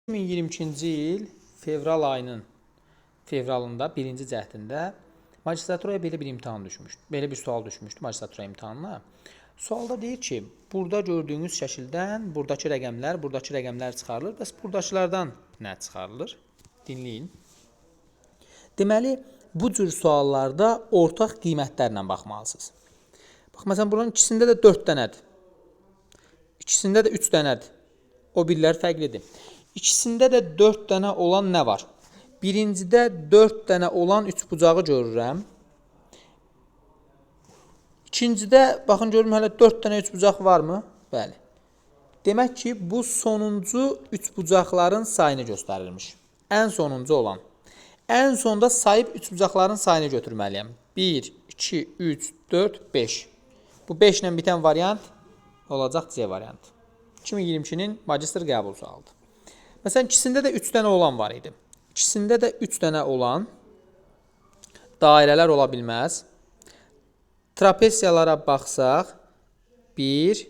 2022-ci il fevral ayının fevralında birinci cəhdində magistraturaya belə bir imtahan düşmüşdü. Belə bir sual düşmüşdü magistratura imtahanına. Sualda deyir ki, burada gördüyünüz şəkildən buradakı rəqəmlər çıxarılır. Bəs buradakılardan nə çıxarılır? Dinləyin. Deməli, bu cür suallarda ortaq qiymətlərlə baxmalısınız. Bax, məsələn, buranın ikisində də 4 dənədir. İkisində də 3 dənədir. O birlər fərqlidir. İkisində də 4 dənə olan nə var? Birincidə 4 dənə olan 3 bucağı görürəm. İkincidə, baxın görürüm, hələ 4 dənə 3 bucaq varmı? Bəli. Demək ki, bu sonuncu 3 bucaqların sayını göstərilmiş. Ən sonuncu olan. Ən sonda sayıb 3 bucaqların sayını götürməliyəm. 1, 2, 3, 4, 5. Bu 5 ilə bitən variant olacaq C variantı. 2022-nin magistr qəbul sualıdır. Məsələn, ikisində də 3 dənə olan var idi. İkisində də 3 dənə olan dairələr ola bilməz. Trapesiyalara baxsaq, 1,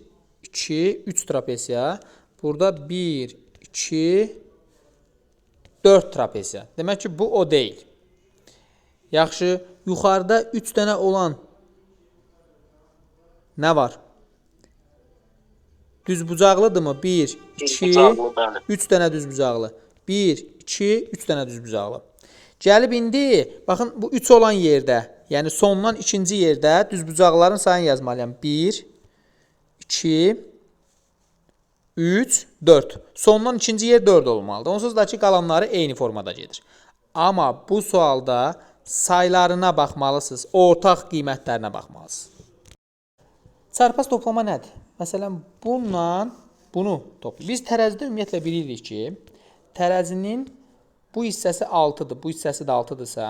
2, 3 trapesiya. Burada 1, 2, 4 trapesiya. Demək ki, bu o deyil. Yaxşı, yuxarıda 3 dənə olan nə var? Düzbucaqlıdırmı? 1, 2, 3 dənə düzbucaqlı. 1, 2, 3 dənə düzbucaqlı. Gəlib indi, baxın, bu 3 olan yerdə, yəni sondan ikinci yerdə düzbucaqların sayını yazmalıyam. 1, 2, 3, 4. Sondan ikinci yer 4 olmalıdır. Onsuz da ki, qalanları eyni formada gedir. Amma bu sualda saylarına baxmalısınız, ortaq qiymətlərinə baxmalısınız. Çarpaz toplama nədir? Məsələn, bununla bunu toplayır. Biz tərəzidə ümumiyyətlə bilirik ki, tərəzinin bu hissəsi 6-dır, bu hissəsi də 6-dırsa,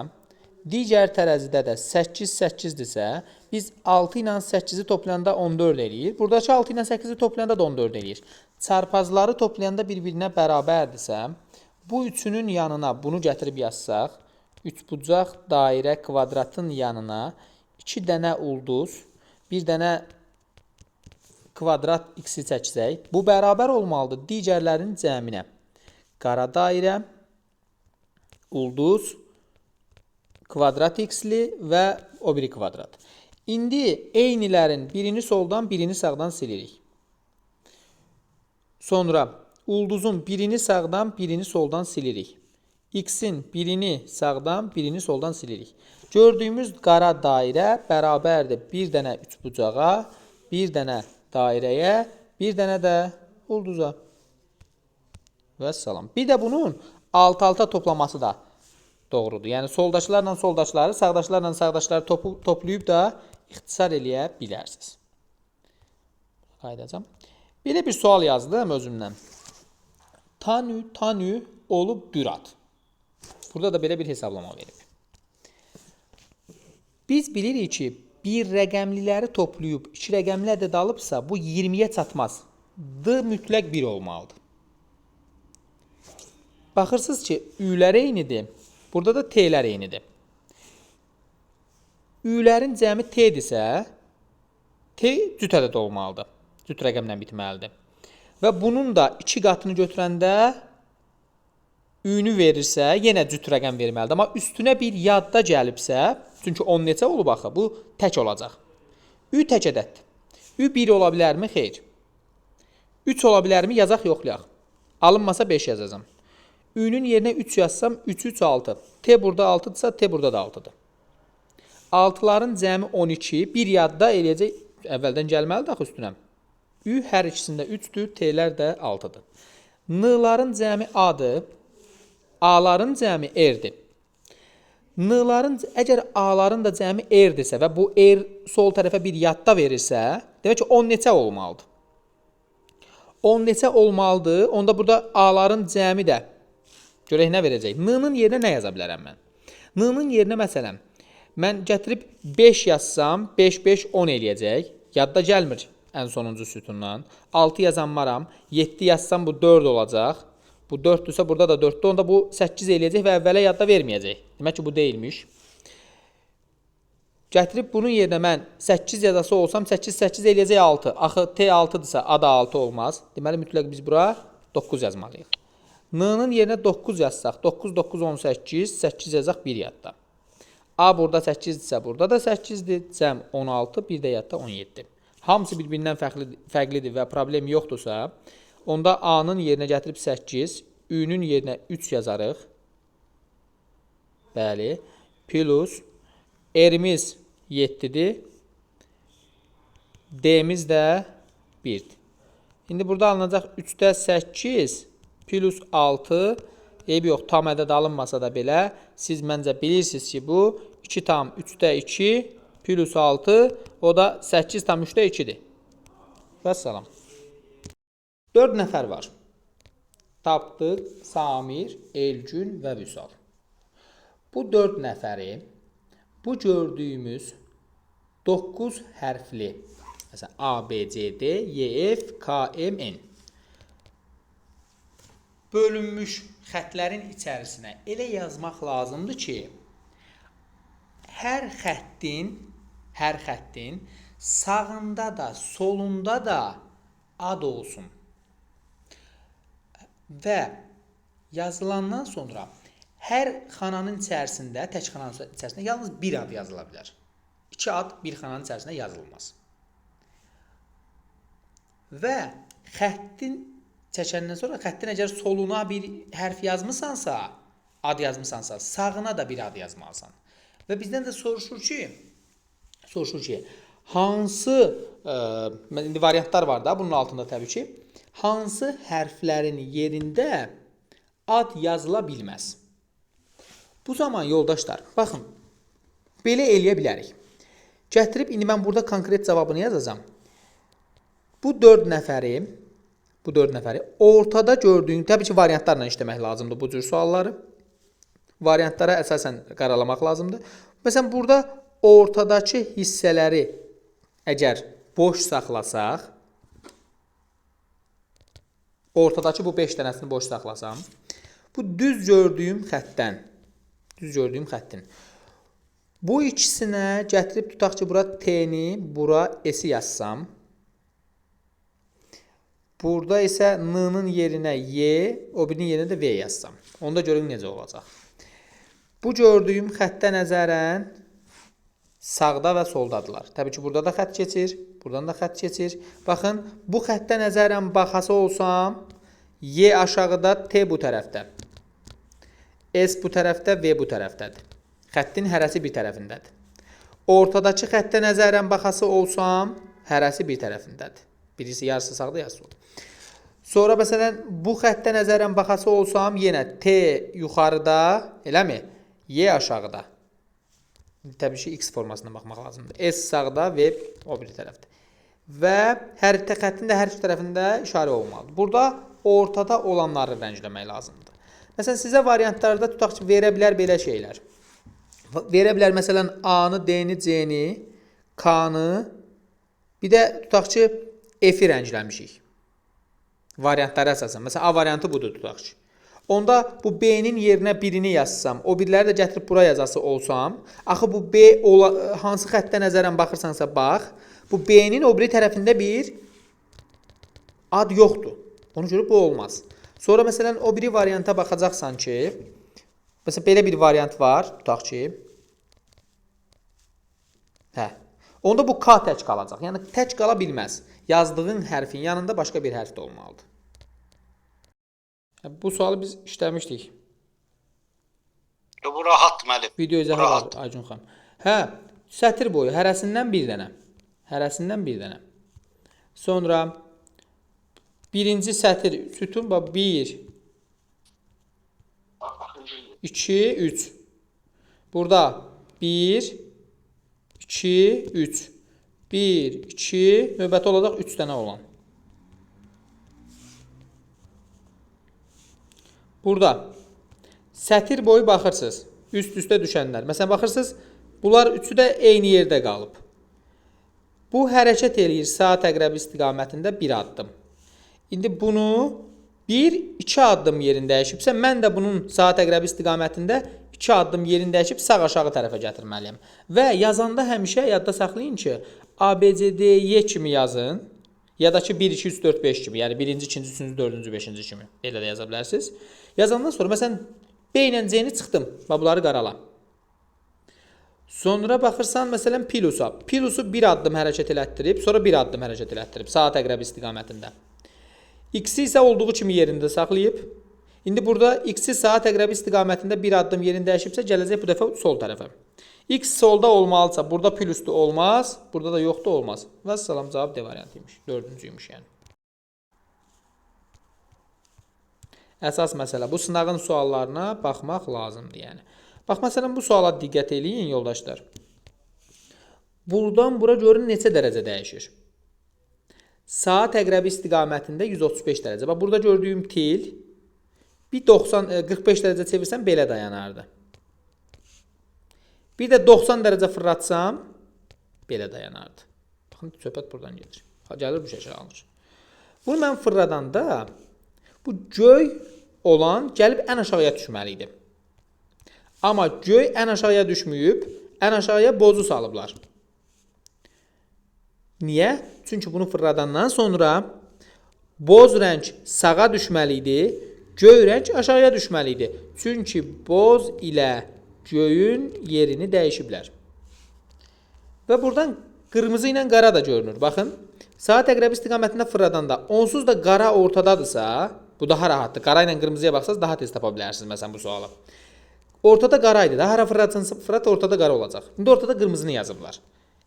digər tərəzidə də 8, 8-dirsə, biz 6 ilə 8-i toplayanda 14 eləyir. Buradakı 6 ilə 8-i toplayanda da 14 eləyir. Çarpazları toplayanda bir-birinə bərabərdirsə, bu üçünün yanına bunu gətirib yazsaq, üçbucaq dairə kvadratın yanına 2 dənə ulduz, bir dənə kvadrat x-i çəksək, bu bərabər olmalıdır digərlərin cəminə. Qara dairə, ulduz, kvadrat x-li və o biri kvadrat. İndi eynilərin birini soldan, birini sağdan silirik. Sonra ulduzun birini sağdan, birini soldan silirik. X-in birini sağdan, birini soldan silirik. Gördüyümüz qara dairə bərabərdir bir dənə üçbucağa, bir dənə dairəyə, bir dənə də ulduza. Və salam. Bir də bunun alt-alta toplaması da doğrudur. Yəni soldakılarla soldakıları, sağdakılarla sağdakıları toplayıb da ixtisar eləyə bilərsiniz. Qaydacam. Belə bir sual yazdım özümdən. Tanü olub bürat. Burada da belə bir hesablama verib. Biz bilirik ki, bir rəqəmliləri toplayıb, 2 rəqəmli ədəd alıbsa, bu 20-yə çatmaz. D mütləq 1 olmalıdır. Baxırsınız ki, Ü-lər eynidir. Burada da T-lər eynidir. Ü-lərin cəmi T-dirsə, T cüt ədəd olmalıdır. Cüt rəqəmlə bitməlidir. Və bunun da 2 qatını götürəndə Ü-nü verirsə, yenə cüt rəqəm verməlidir. Amma üstünə bir yadda gəlibsə, çünki 10 neçə olub axı, bu tək olacaq. Ü tək ədəddir. Ü 1 ola bilərmi? Xeyr. 3 ola bilərmi? Yazaq, yoxlayaq. Alınmasa 5 yazacağım. Ü-nün yerinə 3 yazsam, 3, 3, 6. T burada 6-dırsa, T burada da 6-dır. 6-ların cəmi 12. Bir yadda eləyəcək, əvvəldən gəlməlidir axı üstünə. Ü hər ikisində 3-dür, T-lər də 6-dır. N-ların cəmi A-dır. A-ların cəmi R-dir. N-ların, əgər A-ların da cəmi R-dirsə və bu R sol tərəfə bir yadda verirsə, demək ki, 10 neçə olmalıdır. 10 neçə olmalıdır, onda burada A-ların cəmi də görək nə verəcək. N-nın yerinə nə yaza bilərəm mən? N-nın yerinə məsələn, mən gətirib 5 yazsam, 5, 5, 10 eləyəcək. Yadda gəlmir ən sonuncu sütundan. 6 yazanmaram, 7 yazsam bu 4 olacaq. Bu 4-dürsə, burada da 4-dür. Onda bu 8 eləyəcək və əvvələ yadda verməyəcək. Demək ki, bu deyilmiş. Gətirib bunun yerinə mən 8 yazası olsam, 8, 8 eləyəcək 6. Axı T 6-dırsa, A da 6 olmaz. Deməli, mütləq biz bura 9 yazmalıyıq. N-nın yerinə 9 yazsaq, 9, 9, 18, 8 yazaq 1 yadda. A burada 8-dirsə, burada da 8-dir. Cəm 16, bir də yadda 17. Hamısı bir-birindən fərqlidir və problem yoxdursa, onda A-nın yerinə gətirib 8, Ü-nün yerinə 3 yazarıq. Bəli. Plus R-imiz 7-dir. D-miz də 1-dir. İndi burada alınacaq 3-də 8 plus 6. Eybi yox, tam ədəd alınmasa da belə, siz məncə bilirsiniz ki, bu 2 tam 3-də 2 plus 6, o da 8 tam 3-də 2-dir. Vəssalam. 4 nəfər var. Tapdıq Samir, Elgün və Vüsal. Bu 4 nəfəri bu gördüyümüz 9 hərfli, məsələn, A, B, C, D, Y, F, K, M, N bölünmüş xətlərin içərisinə elə yazmaq lazımdır ki, hər xəttin sağında da, solunda da ad olsun. Və yazılandan sonra hər xananın içərisində, tək xananın içərisində yalnız bir ad yazıla bilər. 2 ad bir xananın içərisində yazılmaz. Və xəttin çəkəndən sonra xəttin əgər soluna bir hərf yazmısansa, ad yazmısansa, sağına da bir ad yazmalısan. Və bizdən də soruşur ki, hansı, indi variantlar var da, bunun altında təbii ki, hansı hərflərin yerində ad yazıla bilməz? Bu zaman yoldaşlar, baxın, belə eləyə bilərik. Gətirib, indi mən burada konkret cavabını yazacağım. Bu 4 nəfəri ortada gördüyün, təbii ki, variantlarla işləmək lazımdır bu cür sualları. Variantlara əsasən qaralamaq lazımdır. Məsələn, burada ortadakı hissələri əgər boş saxlasaq, ortadakı bu 5 dənəsini boş saxlasam, bu düz gördüyüm xəttin, bu ikisinə gətirib tutaq ki, bura T-ni, bura S-i yazsam, burada isə N-nın yerinə Y, o birinin yerinə də V yazsam. Onda görün necə olacaq. Bu gördüyüm xəttə nəzərən sağda və soldadırlar. Təbii ki, burada da xətt keçir, buradan da xətt keçir. Baxın, bu xəttə nəzərən baxası olsam, Y aşağıda, T bu tərəfdə. S bu tərəfdə, V bu tərəfdədir. Xəttin hərəsi bir tərəfindədir. Ortadakı xəttə nəzərən baxası olsam, hərəsi bir tərəfindədir. Birisi yarısı sağda, yarısı solda. Sonra məsələn, bu xəttə nəzərən baxası olsam, yenə T yuxarıda, eləmi? Y aşağıda. Təbii ki, X formasına baxmaq lazımdır. S sağda, V o bir tərəfdə. Və hər xəttin də hər iki tərəfində işarə olmalıdır. Burada ortada olanları rəngləmək lazımdır. Məsələn, sizə variantlarda tutaq ki, verə bilər belə şeylər. Verə bilər, məsələn, A-nı, D-ni, C-ni, K-nı, bir də tutaq ki, F-i rəngləmişik. Variantlara əsasən. Məsələn, A variantı budur, tutaq ki. Onda bu B-nin yerinə birini yazsam, o biriləri də gətirib bura yazası olsam, axı bu B hansı xəttə nəzərən baxırsansa bax, bu B-nin o biri tərəfində bir ad yoxdur. Onu görüb bu olmaz. Sonra məsələn, o biri varianta baxacaqsan ki, məsələn, belə bir variant var, tutaq ki, onda bu K tək qalacaq. Yəni, tək qala bilməz. Yazdığın hərfin yanında başqa bir hərf də olmalıdır. Bu sualı biz işləmişdik. Bu rahat müəllim. Video izahı var, Aycun xanım. Sətir boyu, hərəsindən bir dənə. Hərəsindən bir dənə. Sonra birinci sətir, sütun, 1, 2, 3. Burada 1, 2, 3. 1, 2, növbəti olacaq 3 dənə olan. Burada sətir boyu baxırsınız, üst-üstə düşənlər. Məsələn, baxırsınız, bunlar üçü də eyni yerdə qalıb. Bu hərəkət eləyir saat əqrəbi istiqamətində bir addım. İndi bunu 1-2 addım yerin dəyişibsə, mən də bunun saat əqrəbi istiqamətində 2 addım yerin dəyişib sağ-aşağı tərəfə gətirməliyəm. Və yazanda həmişə yadda saxlayın ki, A, B, C, D, Y kimi yazın. Ya da ki 1, 2, 3, 4, 5 kimi. Yəni 1-ci, 2-ci, 3-cü, 4-cü, 5-ci kimi. Belə də yaza bilərsiniz. Yazandan sonra məsələn B ilə C-ni çıxdım. Və bunları qarala. Sonra baxırsan məsələn plusa. Plusu bir addım hərəkət elətdirib, sonra bir addım hərəkət elətdirib saat əqrəbi istiqamətində. X-i isə olduğu kimi yerində saxlayıb. İndi burada X-i saat əqrəbi istiqamətində bir addım yerini dəyişibsə, gələcək bu dəfə sol tərəfə. X solda olmalısa, burada plusda olmaz, burada da yoxdur, olmaz. Və salam, cavab D variantıymış. Dördüncüymüş yəni. Əsas məsələ bu sınağın suallarına baxmaq lazımdır yəni. Bax, məsələn, bu suala diqqət eləyin, yoldaşlar. Buradan bura görün neçə dərəcə dəyişir. Saat əqrəbi istiqamətində 135 dərəcə. Bax, burada gördüyüm til bir 45 dərəcə çevirsəm belə dayanardı. Bir də 90 dərəcə fırlatsam belə dayanardı. Baxın, söhbət buradan gedir. Gəlir bu şəkil alınır. Bunu mən fırladanda bu göy olan gəlib ən aşağıya düşməli idi. Amma göy ən aşağıya düşməyib, ən aşağıya bozu salıblar. Niyə? Çünki bunu fırladandan sonra boz rəng sağa düşməli idi, göy rəng aşağıya düşməli idi. Çünki boz ilə göyün yerini dəyişiblər. Və buradan qırmızı ilə qara da görünür. Baxın, saat əqrəbi istiqamətində fırladanda onsuz da qara ortadadırsa, bu daha rahatdır. Qara ilə qırmızıya baxsaz daha tez tapa bilərsiniz məsələn bu sualı. Ortada qara idi. Hara fırlat ortada qara olacaq. İndi ortada qırmızını yazıblar.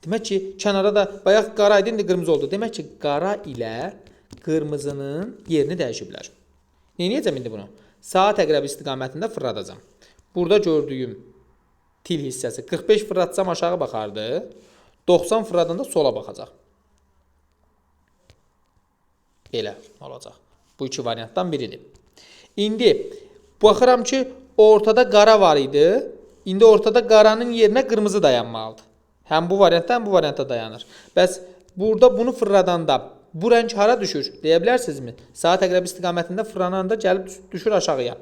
Demək ki, kənara da bayaq qara idi, indi qırmızı oldu. Demək ki, qara ilə qırmızının yerini dəyişiblər. Neyəcəm indi bunu? Saat əqrəbi istiqamətində fırladacam. Burada gördüyüm til hissəsi 45 fırlatsam aşağı baxardı. 90 fırladanda sola baxacaq. Belə olacaq. Bu iki variantdan biridir. İndi baxıram ki, ortada qara var idi. İndi ortada qaranın yerinə qırmızı dayanmalıdır. Həm bu variantda, həm bu variantda dayanır. Bəs burada bunu fırladanda bu rəng hara düşür? Deyə bilərsinizmi? Saat əqrəbi istiqamətində fırlananda gəlib düşür aşağıya.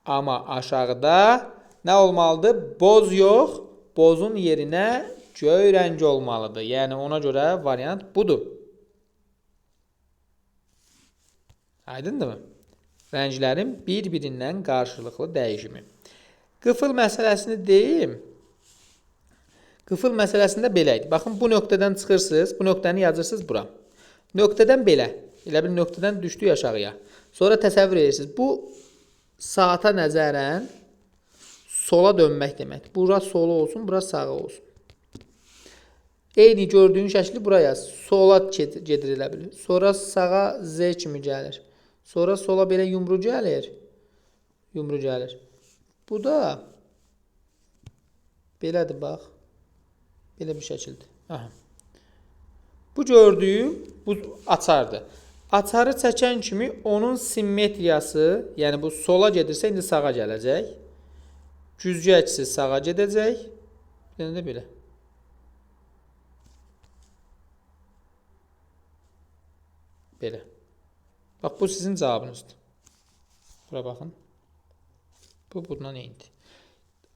Amma aşağıda nə olmalıdır? Boz yox, bozun yerinə göy rəngi olmalıdır. Yəni ona görə variant budur. Aydındırmı? Rənglərin bir-birindən qarşılıqlı dəyişimi. Qıfıl məsələsini deyim. Qıfıl məsələsində belə idi. Baxın, bu nöqtədən çıxırsınız, bu nöqtəni yazırsınız bura. Nöqtədən belə, elə bir nöqtədən düşdük aşağıya. Sonra təsəvvür edirsiniz. Bu saata nəzərən sola dönmək demək. Bura sola olsun, bura sağa olsun. Eyni gördüyün şəkli buraya sola gedir elə bilir. Sonra sağa Z kimi gəlir. Sonra sola belə yumru gəlir. Yumru gəlir. Bu da belədir, bax. Belə bir şəkildir. Aha. Bu gördüyüm bu açardır. Açarı çəkən kimi onun simmetriyası, yəni bu sola gedirsə indi sağa gələcək. Güzgü əksi sağa gedəcək. Yəni də belə. Belə. Bax, bu sizin cavabınızdır. Bura baxın. Bu bundan eynidir.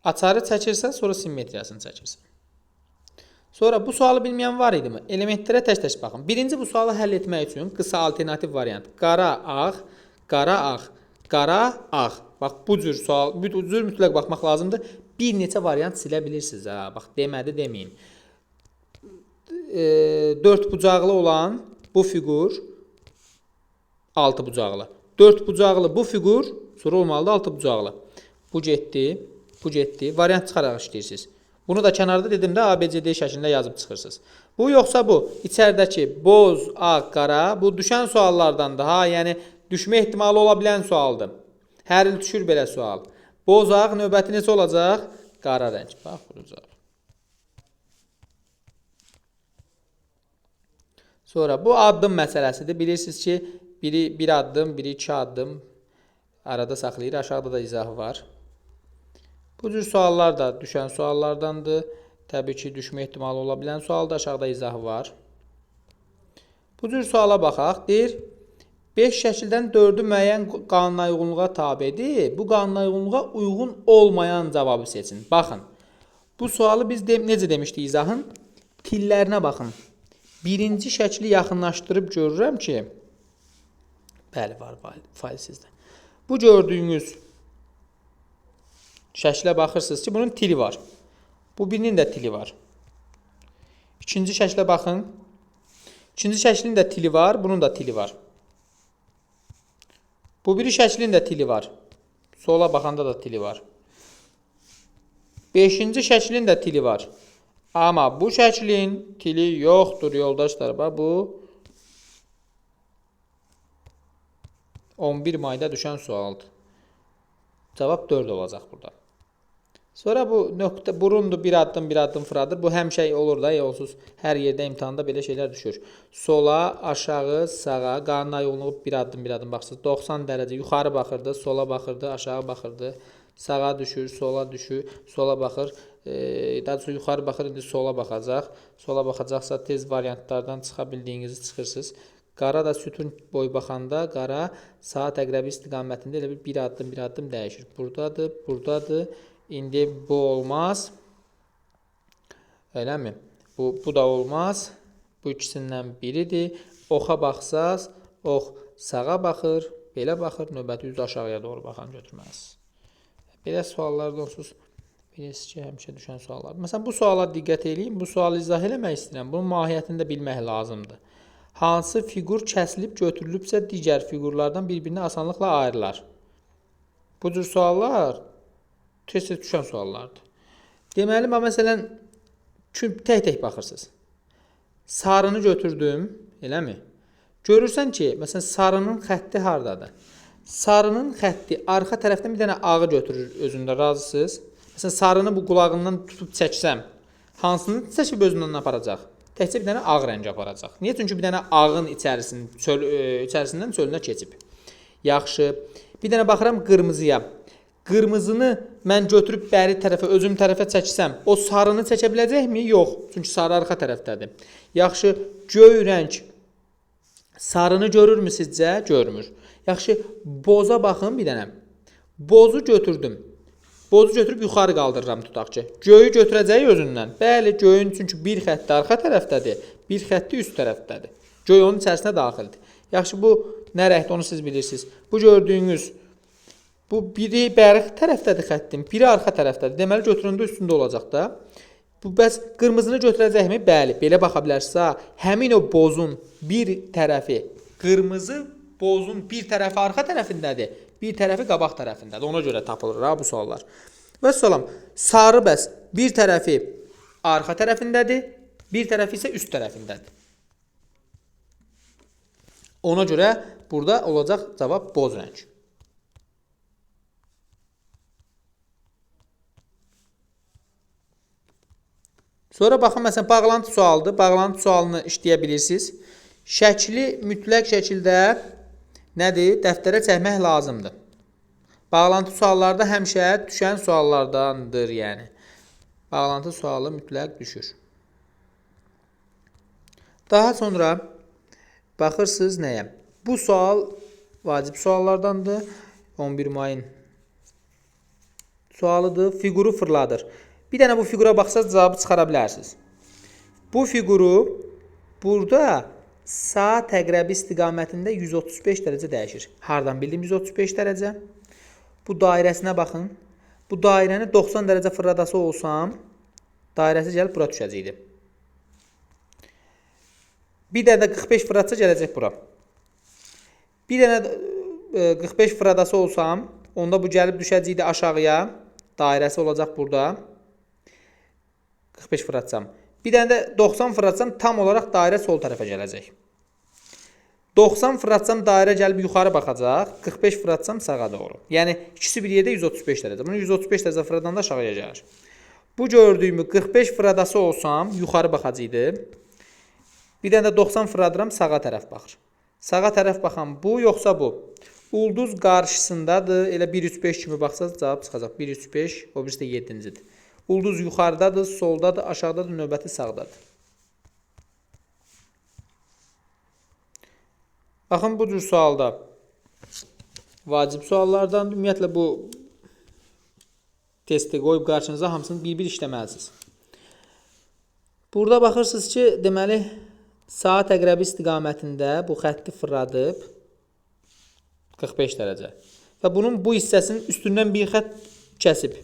Açarı çəkirsən, sonra simmetriyasını çəkirsən. Sonra bu sualı bilməyən var idimi? Elementlərə tək-tək baxın. Birinci bu sualı həll etmək üçün qısa alternativ variant. Qara, ağ, qara, ağ, qara, ağ. Bax, bu cür sual, bu cür mütləq baxmaq lazımdır. Bir neçə variant silə bilirsiniz. Bax, demədi, deməyin. 4 bucaqlı olan bu fiqur 6 bucaqlı. 4 bucaqlı bu fiqur sonra olmalıdır 6 bucaqlı. Bu getdi, bu getdi. Variant çıxaraq işləyirsiniz. Bunu da kənarda dedim də ABCD şəklində yazıb çıxırsınız. Bu yoxsa bu içəridəki boz, ağ, qara bu düşən suallardandır. Ha, yəni düşmə ehtimalı ola bilən sualdır. Hər il düşür belə sual. Boz, ağ növbəti necə olacaq? Qara rəng. Bax, vuracaq. Sonra bu addım məsələsidir. Bilirsiniz ki, biri 1 addım, biri 2 addım arada saxlayır. Aşağıda da izahı var. Bu cür suallar da düşən suallardandır. Təbii ki, düşmə ehtimalı ola bilən sualda aşağıda izahı var. Bu cür suala baxaq. Deyir, 5 şəkildən 4'ü müəyyən qanuna uyğunluğa tabedir. Bu qanuna uyğunluğa uyğun olmayan cavabı seçin. Baxın, bu sualı biz necə demişdik izahın? Tillərinə baxın. Birinci şəkli yaxınlaşdırıb görürəm ki, bəli, var fail sizdə. Bu gördüyünüz şəklə baxırsınız ki, bunun tili var. Bu birinin də tili var. İkinci şəklə baxın. İkinci şəklin də tili var, bunun da tili var. Bu biri şəklin də tili var. Sola baxanda da tili var. Beşinci şəklin də tili var. Amma bu şəklin tili yoxdur, yoldaşlar. Bu 11 mayda düşən sualdır. Cavab 4 olacaq burada. Sonra bu nöqtə burundur, bir addım fıradır. Bu həmişə olur da, yolsuz. Hər yerdə imtahanda belə şeylər düşür. Sola, aşağı, sağa, qarnına yoğunluğu bir addım baxsınız. 90 dərəcə yuxarı baxırdı, sola baxırdı, aşağı baxırdı. Sağa düşür, sola düşür, sola baxır. Daha sonra yuxarı baxır, indi sola baxacaq. Sola baxacaqsa tez variantlardan çıxa bildiyinizi çıxırsınız. Qara da sütun boyu baxanda qara saat əqrəbi istiqamətində elə bir addım dəyişir. Buradadır, buradadır. İndi bu olmaz. Eləmi? Bu da olmaz. Bu ikisindən biridir. Oxa baxsaz, ox sağa baxır, belə baxır, növbəti üz aşağıya doğru baxan götürməlisiniz. Belə suallardan onsuz bilirsiniz ki, həmişə düşən suallar. Məsələn, bu suala diqqət edin. Bu sualı izah eləmək istəyirəm. Bunun mahiyyətini də bilmək lazımdır. Hansı fiqur kəsilib götürülübsə digər fiqurlardan bir-birinə asanlıqla ayrılar? Bu cür suallar tez-tez düşən suallardır. Deməli, məsələn, tək-tək baxırsınız. Sarını götürdüm, eləmi? Görürsən ki, məsələn, sarının xətti haradadır? Sarının xətti arxa tərəfdən bir dənə ağı götürür özündə, razısınız? Məsələn, sarını bu qulağından tutub çəksəm, hansını çəkib özündən aparacaq? Təkcə bir dənə ağ rəng aparacaq. Niyə? Çünki bir dənə ağın içərisindən çölünə keçib. Yaxşı. Bir dənə baxıram qırmızıya. Qırmızını mən götürüb bəri tərəfə, özüm tərəfə çəksəm, o sarını çəkə biləcəkmi? Yox. Çünki sarı arxa tərəfdədir. Yaxşı. Göy rəng sarını görürmü sizcə? Görmür. Yaxşı. Boza baxın bir dənə. Bozu götürdüm. Bozu götürüb yuxarı qaldırıram tutaq ki. Göyü götürəcək özündən. Bəli, göyün çünki bir xətti arxa tərəfdədir, bir xətti üst tərəfdədir. Göy onun içərisinə daxildir. Yaxşı, bu nə rəngdir onu siz bilirsiniz. Bu gördüyünüz, bu biri bəri tərəfdədir xəttin, biri arxa tərəfdədir. Deməli, götürəndə üstündə olacaq da. Bu bəs qırmızını götürəcəkmi? Bəli, belə baxa bilərsə, həmin o bozun bir tərəfi qırmızı, bozun bir tərəfi arxa tərəfindədir. Bir tərəfi qabaq tərəfindədir. Ona görə tapılır bu suallar. Və salam, sarı bəs bir tərəfi arxa tərəfindədir, bir tərəfi isə üst tərəfindədir. Ona görə burada olacaq cavab boz rəng. Sonra baxın, məsələn, bağlantı sualıdır. Bağlantı sualını işləyə bilirsiniz. Şəkli mütləq şəkildə nədir? Dəftərə çəkmək lazımdır. Bağlantı suallarda həmişə düşən suallardandır, yəni. Bağlantı sualı mütləq düşür. Daha sonra baxırsınız nəyə? Bu sual vacib suallardandır. 11 mayın sualıdır. Fiquru fırladır. Bir dənə bu fiqura baxsaz cavabı çıxara bilərsiniz. Bu fiquru burada saat əqrəbi istiqamətində 135 dərəcə dəyişir. Hardan bildim 135 dərəcə? Bu dairəsinə baxın. Bu dairəni 90 dərəcə fırladası olsam, dairəsi gəlib bura düşəcəkdi. Bir dənə də 45 fırlatsa gələcək bura. Bir dənə 45 fırladası olsam, onda bu gəlib düşəcəkdi aşağıya. Dairəsi olacaq burada. 45 fırlatsam. Bir dənə də 90 fırlatsam, tam olaraq dairə sol tərəfə gələcək. 90 fırlatsam, dairə gəlib yuxarı baxacaq. 45 fırlatsam, sağa doğru. Yəni, ikisi bir yerdə 135 dərəcə. Bunu 135 dərəcə fırladanda aşağıya gəlir. Bu gördüyümü 45 fırladası olsam, yuxarı baxacaqdı. Bir dənə də 90 fırladıram, sağa tərəf baxır. Sağa tərəf baxan bu, yoxsa bu. Ulduz qarşısındadır. Elə 1-3-5 kimi baxsaz, cavab çıxacaq. 1-3-5, o birisi də 7-cidir. Ulduz yuxarıdadır, soldadır, aşağıdadır, növbəti sağdadır. Baxın, bu cür sualda vacib suallardan ümumiyyətlə bu testi qoyub qarşınıza hamısını bir-bir işləməlisiniz. Burada baxırsınız ki, deməli, saat əqrəbi istiqamətində bu xətti fırladıb 45 dərəcə. və bunun bu hissəsinin üstündən bir xətt kəsib.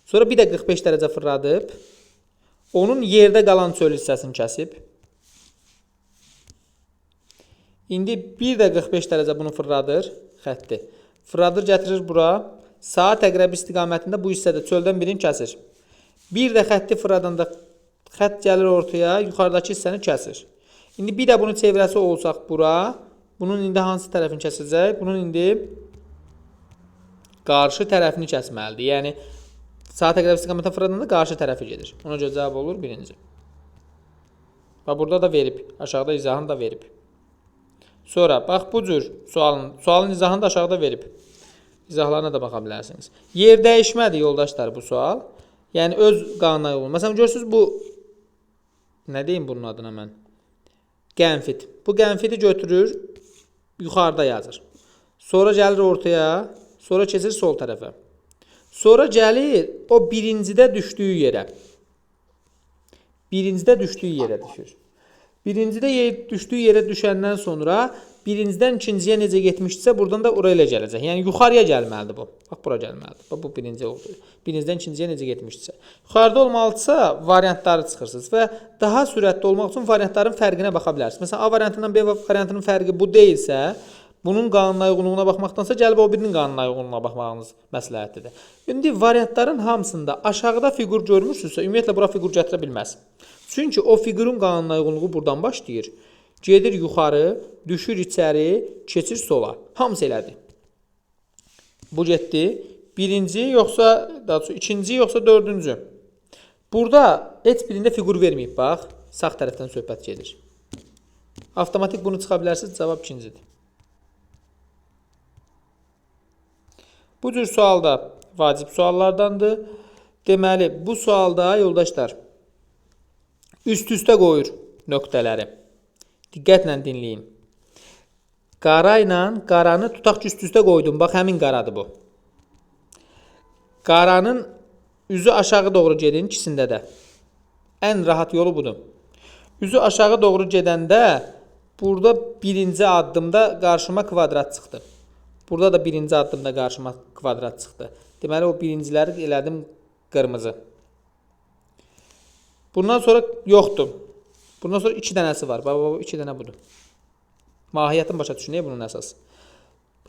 Sonra bir də 45 dərəcə fırladıb, onun yerdə qalan çöl hissəsini kəsib. İndi bir də 45 dərəcə bunu fırladır, xətti. Fırladır, gətirir bura. Saat əqrəbi istiqamətində bu hissədə çöldən birini kəsir. Bir də xətti fırladanda xətt gəlir ortaya, yuxarıdakı hissəni kəsir. İndi bir də bunu çevrəsi olsaq bura, bunun indi hansı tərəfini kəsəcək? Bunun indi qarşı tərəfini kəsməlidir. Yəni, saat əqrəbi istiqamətə fırladanda qarşı tərəfi gedir. Ona görə cavab olur birinci. Və burada da verib. Aşağıda izahını da verib. Sonra, bax bu cür sualın izahını da aşağıda verib. İzahlarına da baxa bilərsiniz. Yer dəyişmədir, yoldaşlar, bu sual. Yəni, öz qanuna uyğun. Məsələn, görürsünüz, bu nə deyim bunun adına mən? Qənfit. Bu qənfiti götürür, yuxarıda yazır. Sonra gəlir ortaya, sonra keçir sol tərəfə. Sonra gəlir o birincidə düşdüyü yerə. Birincidə düşdüyü yerə düşür. Birincidə düşdüyü yerə düşəndən sonra birincidən ikinciyə necə getmişdirsə, buradan da oraya gələcək. Yəni, yuxarıya gəlməlidir bu. Bax, bura gəlməlidir. Bax, bu birinci oldu. Birincidən ikinciyə necə getmişdirsə. Yuxarıda olmalıdırsa, variantları çıxırsınız və daha sürətli olmaq üçün variantların fərqinə baxa bilərsiniz. Məsələn, A variantından B variantının fərqi bu deyilsə, bunun qanuna uyğunluğuna baxmaqdansa gəlib o birinin qanuna uyğunluğuna baxmağınız məsləhətlidir. İndi variantların hamısında aşağıda fiqur görmürsünüzsə, ümumiyyətlə bura fiqur gətirə bilməz. Çünki o fiqurun qanuna uyğunluğu buradan başlayır. Gedir yuxarı, düşür içəri, keçir sola. Hamısı elədir. Bu getdi. Birinci yoxsa, daha doğrusu ikinci yoxsa dördüncü. Burada heç birində fiqur verməyib, bax. Sağ tərəfdən söhbət gedir. Avtomatik bunu çıxa bilərsiniz, cavab ikincidir. Bu cür sualda vacib suallardandır. Deməli, bu sualda yoldaşlar üst-üstə qoyur nöqtələri. Diqqətlə dinləyin. Qara ilə qaranı tutaq ki, üst-üstə qoydum. Bax, həmin qaradır bu. Qaranın üzü aşağı doğru gedin ikisində də. Ən rahat yolu budur. Üzü aşağı doğru gedəndə burada birinci addımda qarşıma kvadrat çıxdı. Burada da birinci addımda qarşıma kvadrat çıxdı. Deməli, o birinciləri elədim qırmızı. Bundan sonra yoxdur. Bundan sonra 2 dənəsi var. Bax, 2 dənə budur. Mahiyyətini başa düşün, bunun əsas.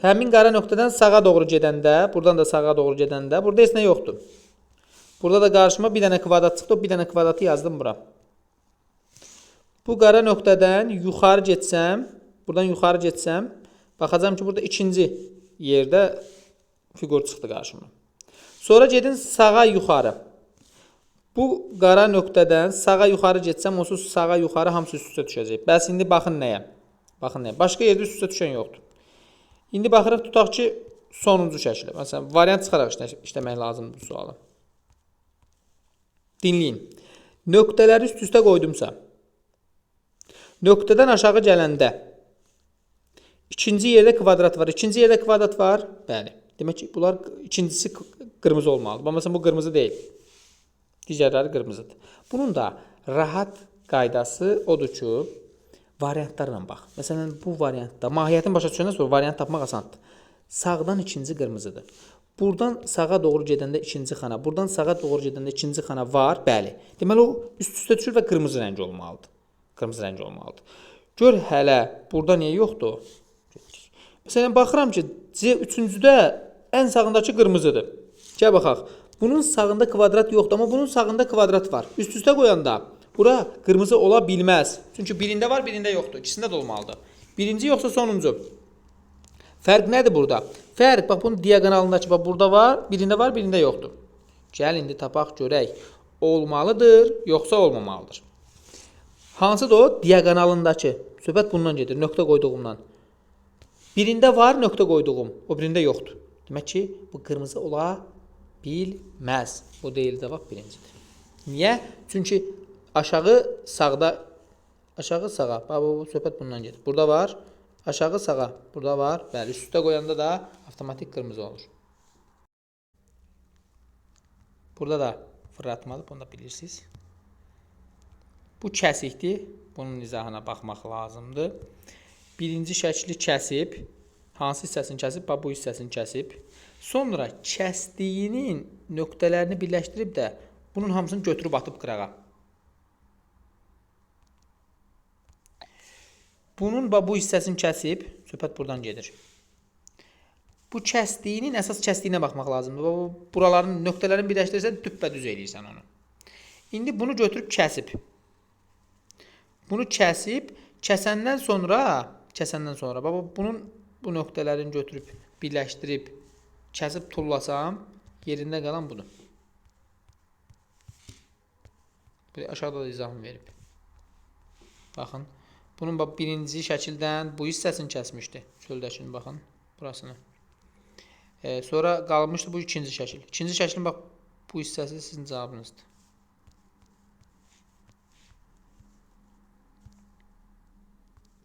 Həmin qara nöqtədən sağa doğru gedəndə, buradan da sağa doğru gedəndə, burada heç nə yoxdur. Burada da qarşıma bir dənə kvadrat çıxdı, o bir dənə kvadratı yazdım bura. Bu qara nöqtədən yuxarı getsəm, buradan yuxarı getsəm, baxacam ki, burada ikinci yerdə fiqur çıxdı qarşıma. Sonra gedin sağa yuxarı. Bu qara nöqtədən sağa yuxarı getsəm, onsuz sağa yuxarı hamısı üst-üstə düşəcək. Bəs indi baxın nəyə? Baxın nəyə? Başqa yerdə üst-üstə düşən yoxdur. İndi baxırıq, tutaq ki, sonuncu şəkildə. Məsələn, variant çıxaraq işləmək lazımdır bu sualı. Dinləyin. Nöqtələri üst-üstə qoydumsa, nöqtədən aşağı gələndə ikinci yerdə kvadrat var. İkinci yerdə kvadrat var. Bəli. Demək ki, bunlar ikincisi qırmızı olmalıdır. Məsələn, bu qırmızı deyil. Digərləri qırmızıdır. Bunun da rahat qaydası odur ki, variantlarla bax. Məsələn, bu variantda mahiyyətini başa düşəndən sonra variant tapmaq asandır. Sağdan ikinci qırmızıdır. Buradan sağa doğru gedəndə ikinci xana, buradan sağa doğru gedəndə ikinci xana var. Bəli. Deməli, o üst-üstə düşür və qırmızı rəng olmalıdır. Qırmızı rəng olmalıdır. Gör hələ burada niyə yoxdur? Məsələn, baxıram ki, C3-cüdə ən sağındakı qırmızıdır. Gəl baxaq. Bunun sağında kvadrat yoxdur, amma bunun sağında kvadrat var. Üst-üstə qoyanda bura qırmızı ola bilməz. Çünki birində var, birində yoxdur. İkisində də olmalıdır. Birinci yoxsa sonuncu. Fərq nədir burada? Fərq, bax, bunun diaqonalındakı, bax, burada var, birində var, birində yoxdur. Gəl, indi tapaq, görək. Olmalıdır, yoxsa olmamalıdır. Hansıdır o? Diaqonalındakı. Söhbət bundan gedir, nöqtə qoyduğumdan. Birində var, nöqtə qoyduğum, o birində yoxdur. Demək ki, bu qırmızı ola bilməz. Bu deyil, cavab birincidir. Niyə? Çünki aşağı sağda, aşağı sağa, bu söhbət bundan gedir. Burada var, aşağı sağa, burada var. Bəli, üstə qoyanda da avtomatik qırmızı olur. Burada da fırlatmalı, bunu da bilirsiniz. Bu kəsikdir. Bunun izahına baxmaq lazımdır. Birinci şəkli kəsib, Hansı hissəsini kəsib? Bax, bu hissəsini kəsib. Sonra kəsdiyinin nöqtələrini birləşdirib də bunun hamısını götürüb atıb qırağa. Bunun bu hissəsini kəsib, söhbət buradan gedir. Bu kəsdiyinin əsas kəsdiyinə baxmaq lazımdır. Buraların nöqtələrini birləşdirirsən, düppədüz eləyirsən onu. İndi bunu götürüb kəsib. Bunu kəsib, kəsəndən sonra bunun bu nöqtələrini götürüb birləşdirib kəsib tullasam, yerində qalan budur. Aşağıda da izahını verib. Baxın, bunun birinci şəkildən bu hissəsini kəsmişdi. Çöldəkini baxın, burasını. Sonra qalmışdı bu ikinci şəkil. İkinci şəklin bax, bu hissəsi sizin cavabınızdır.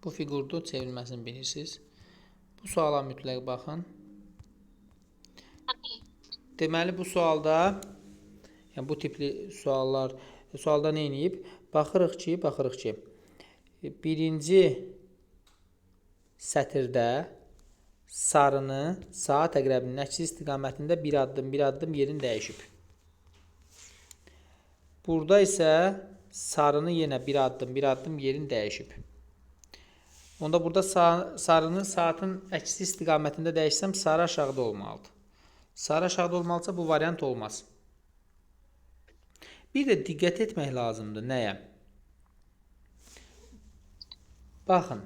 Bu fiqurdur, çevrilməsini bilirsiniz. Bu suala mütləq baxın. Deməli, bu sualda, yəni bu tipli sualda nə edib? Baxırıq ki, birinci sətirdə sarını saat əqrəbinin əksi istiqamətində bir addım yerini dəyişib. Burada isə sarını yenə bir addım yerini dəyişib. Onda burada sarını saatın əksi istiqamətində dəyişsəm, sarı aşağıda olmalıdır. Sarı aşağıda olmalısa bu variant olmaz. Bir də diqqət etmək lazımdır. Nəyə? Baxın.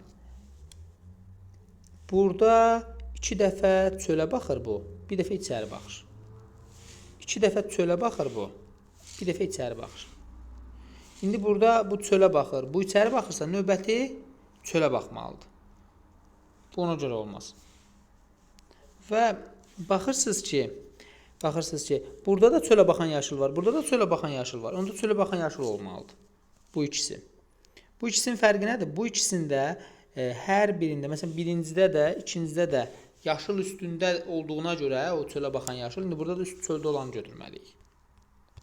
Burada 2 dəfə çölə baxır bu. Bir dəfə içəri baxır. 2 dəfə çölə baxır bu. Bir dəfə içəri baxır. İndi burada bu çölə baxır. Bu içəri baxırsa növbəti çölə baxmalıdır. Bu ona görə olmaz. Və baxırsınız ki, burada da çölə baxan yaşıl var, burada da çölə baxan yaşıl var. Onda çölə baxan yaşıl olmalıdır. Bu ikisi. Bu ikisinin fərqi nədir? Bu ikisində hər birində, məsələn, birincidə də, ikincidə də yaşıl üstündə olduğuna görə o çölə baxan yaşıl, indi burada da üst çöldə olanı götürməliyik.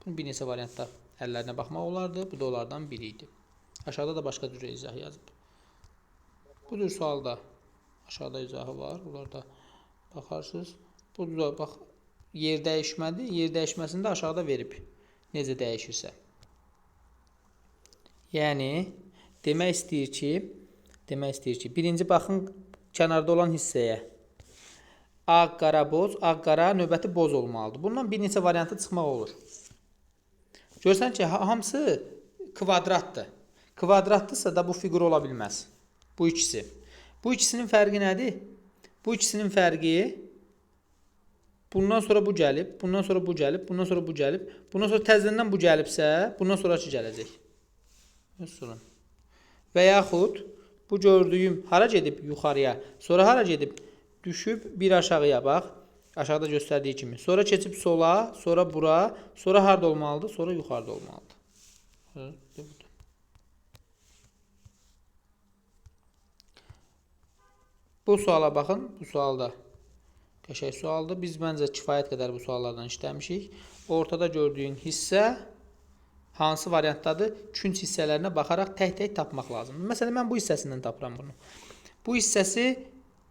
Bunun bir neçə variantda əllərinə baxmaq olardı. Bu da onlardan biri idi. Aşağıda da başqa cür izah yazıb. Bu cür sualda aşağıda izahı var. Bunlarda baxarsınız. Bu da bax, yer dəyişmədir. Yer dəyişməsində aşağıda verib. Necə dəyişirsə. Yəni, demək istəyir ki, birinci baxın kənarda olan hissəyə. Ağ, qara, boz. Ağ, qara, növbəti boz olmalıdır. Bundan bir neçə variantı çıxmaq olur. Görsən ki, hamısı kvadratdır. Kvadraddırsa da bu fiqur ola bilməz. Bu ikisi. Bu ikisinin fərqi nədir? Bu ikisinin fərqi bundan sonra bu gəlib, bundan sonra bu gəlib, bundan sonra bu gəlib, bundan sonra təzədən bu gəlibsə, bundan sonraki gələcək. Və yaxud bu gördüyüm hara gedib yuxarıya, sonra hara gedib düşüb bir aşağıya bax, aşağıda göstərdiyi kimi. Sonra keçib sola, sonra bura, sonra harda olmalıdır, sonra yuxarıda olmalıdır. Bu suala baxın, bu sualda qəşəng sualdır. Biz məncə kifayət qədər bu suallardan işləmişik. Ortada gördüyün hissə hansı variantdadır? Künc hissələrinə baxaraq tək-tək tapmaq lazımdır. Məsələn, mən bu hissəsindən tapıram bunu. Bu hissəsi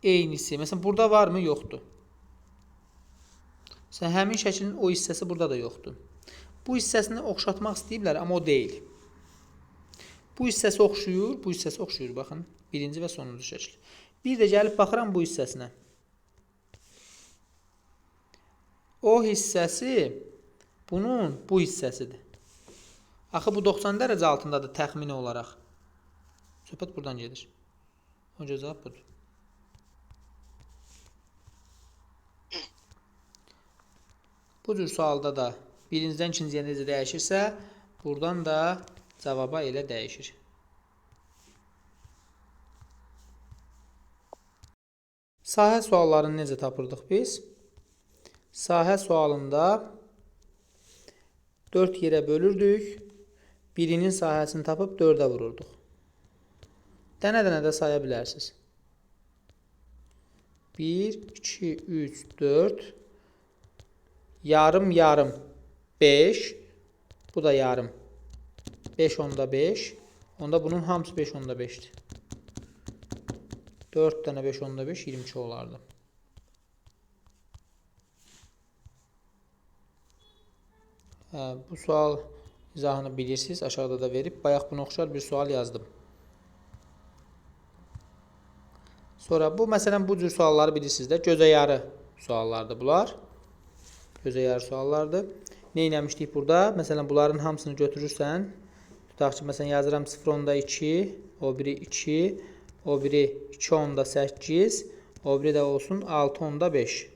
eynisi. Məsələn, burada varmı? Yoxdur. Məsələn, həmin şəklin o hissəsi burada da yoxdur. Bu hissəsini oxşatmaq istəyiblər, amma o deyil. Bu hissəsi oxşuyur, bu hissəsi oxşuyur. Baxın, birinci və sonuncu şəkil. Bir də gəlib baxıram bu hissəsinə. O hissəsi bunun bu hissəsidir. Axı bu 90 dərəcə altındadır təxmini olaraq. Söhbət buradan gedir. O cavab budur. Bu cür sualda da birincidən ikinciyə necə dəyişirsə, buradan da cavaba elə dəyişir. Sahə suallarını necə tapırdıq biz? Sahə sualında 4 yerə bölürdük. Birinin sahəsini tapıb 4-ə vururduq. Dənə-dənə də saya bilərsiniz. 1, 2, 3, 4. Yarım, yarım. 5. Bu da yarım. 5 onda 5. Onda bunun hamısı 5 onda 5'dir. 4 dənə 5 onda 5 22 olardı. Bu sual izahını bilirsiniz. Aşağıda da verib. Bayaq buna oxşar bir sual yazdım. Sonra bu məsələn bu cür sualları bilirsiniz də. Gözəyarı suallardır bunlar. Gözəyarı suallardır. Ne eləmişdik burada? Məsələn bunların hamısını götürürsən. Tutaq ki, məsələn yazıram 0.2, o biri 2, o biri 2.8, o biri də olsun 6.5.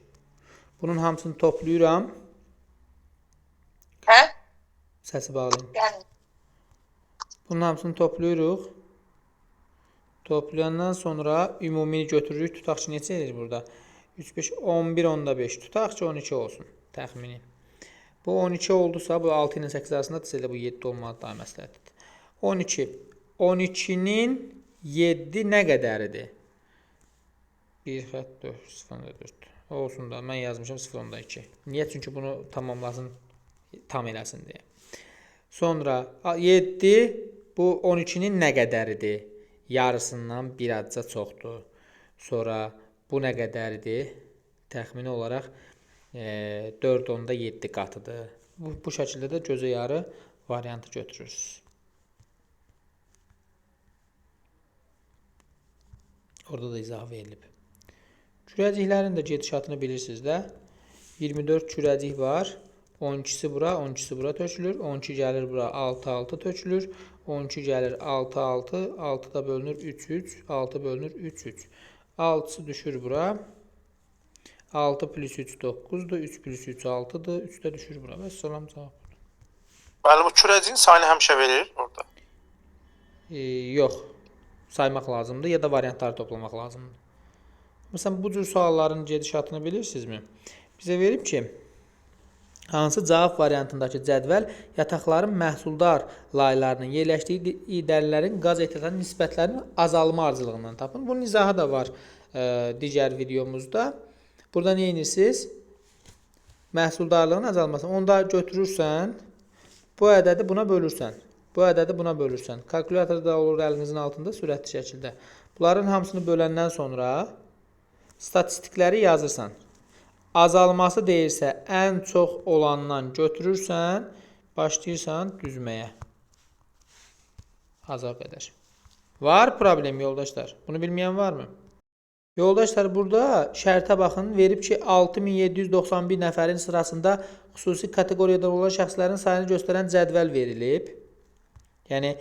Bunun hamısını toplayıram. Hə? Səsi bağlayın. Yəni Bunun hamısını toplayırıq. Toplayandan sonra ümumini götürürük. Tutaq ki, neçə edir burada? 3, 5, 11, onda 5. Tutaq ki, 12 olsun. Təxmini. Bu 12 oldusa, bu 6 ilə 8 arasında da bu 7 olmalı daha məsləhətdir. 12. 12-nin 7 nə qədəridir? 1 xət 4, 0.4. Olsun da, mən yazmışam 0.2. Niyə? Çünki bunu tamamlasın, tam eləsin deyə. Sonra 7 bu 12-nin nə qədəridir? Yarısından bir azca çoxdur. Sonra bu nə qədəridir? Təxmini olaraq 4.7 qatıdır. Bu şəkildə də gözəyarı variantı götürürsünüz. Orada da izah verilib. Kürəciklərin də gedişatını bilirsiniz də. 24 kürəcik var. 12'si bura, 12'si bura tökülür. 12 gəlir bura, 6, 6 tökülür. 12 gəlir 6, 6. 6 da bölünür 3, 3. 6 bölünür 3, 3. 6'sı düşür bura. 6 plus 3 9'dur. 3 plus 3 6'dır. 3 də düşür bura. Və salam cavab. Bəli, bu kürəciyin sayını həmişə verir orada. Yox. Saymaq lazımdır ya da variantları toplamaq lazımdır. Məsələn, bu cür sualların gedişatını bilirsinizmi? Bizə verib ki, hansı cavab variantındakı cədvəl yataqların məhsuldar laylarının yerləşdiyi dərlərin qaz ehtiyatının nisbətlərinin azalma ardıcılığından tapın. Bunun izahı da var digər videomuzda. Burada nə edirsiniz? Məhsuldarlığın azalması. Onda götürürsən, bu ədədi buna bölürsən. Bu ədədi buna bölürsən. Kalkulyatorda olur əlinizin altında sürətli şəkildə. Bunların hamısını böləndən sonra statistikləri yazırsan. Azalması deyirsə ən çox olandan götürürsən, başlayırsan düzməyə. Azal qədər. Var problem yoldaşlar. Bunu bilməyən varmı? Yoldaşlar burada şərtə baxın. Verib ki 6791 nəfərin sırasında xüsusi kateqoriyada olan şəxslərin sayını göstərən cədvəl verilib. Yəni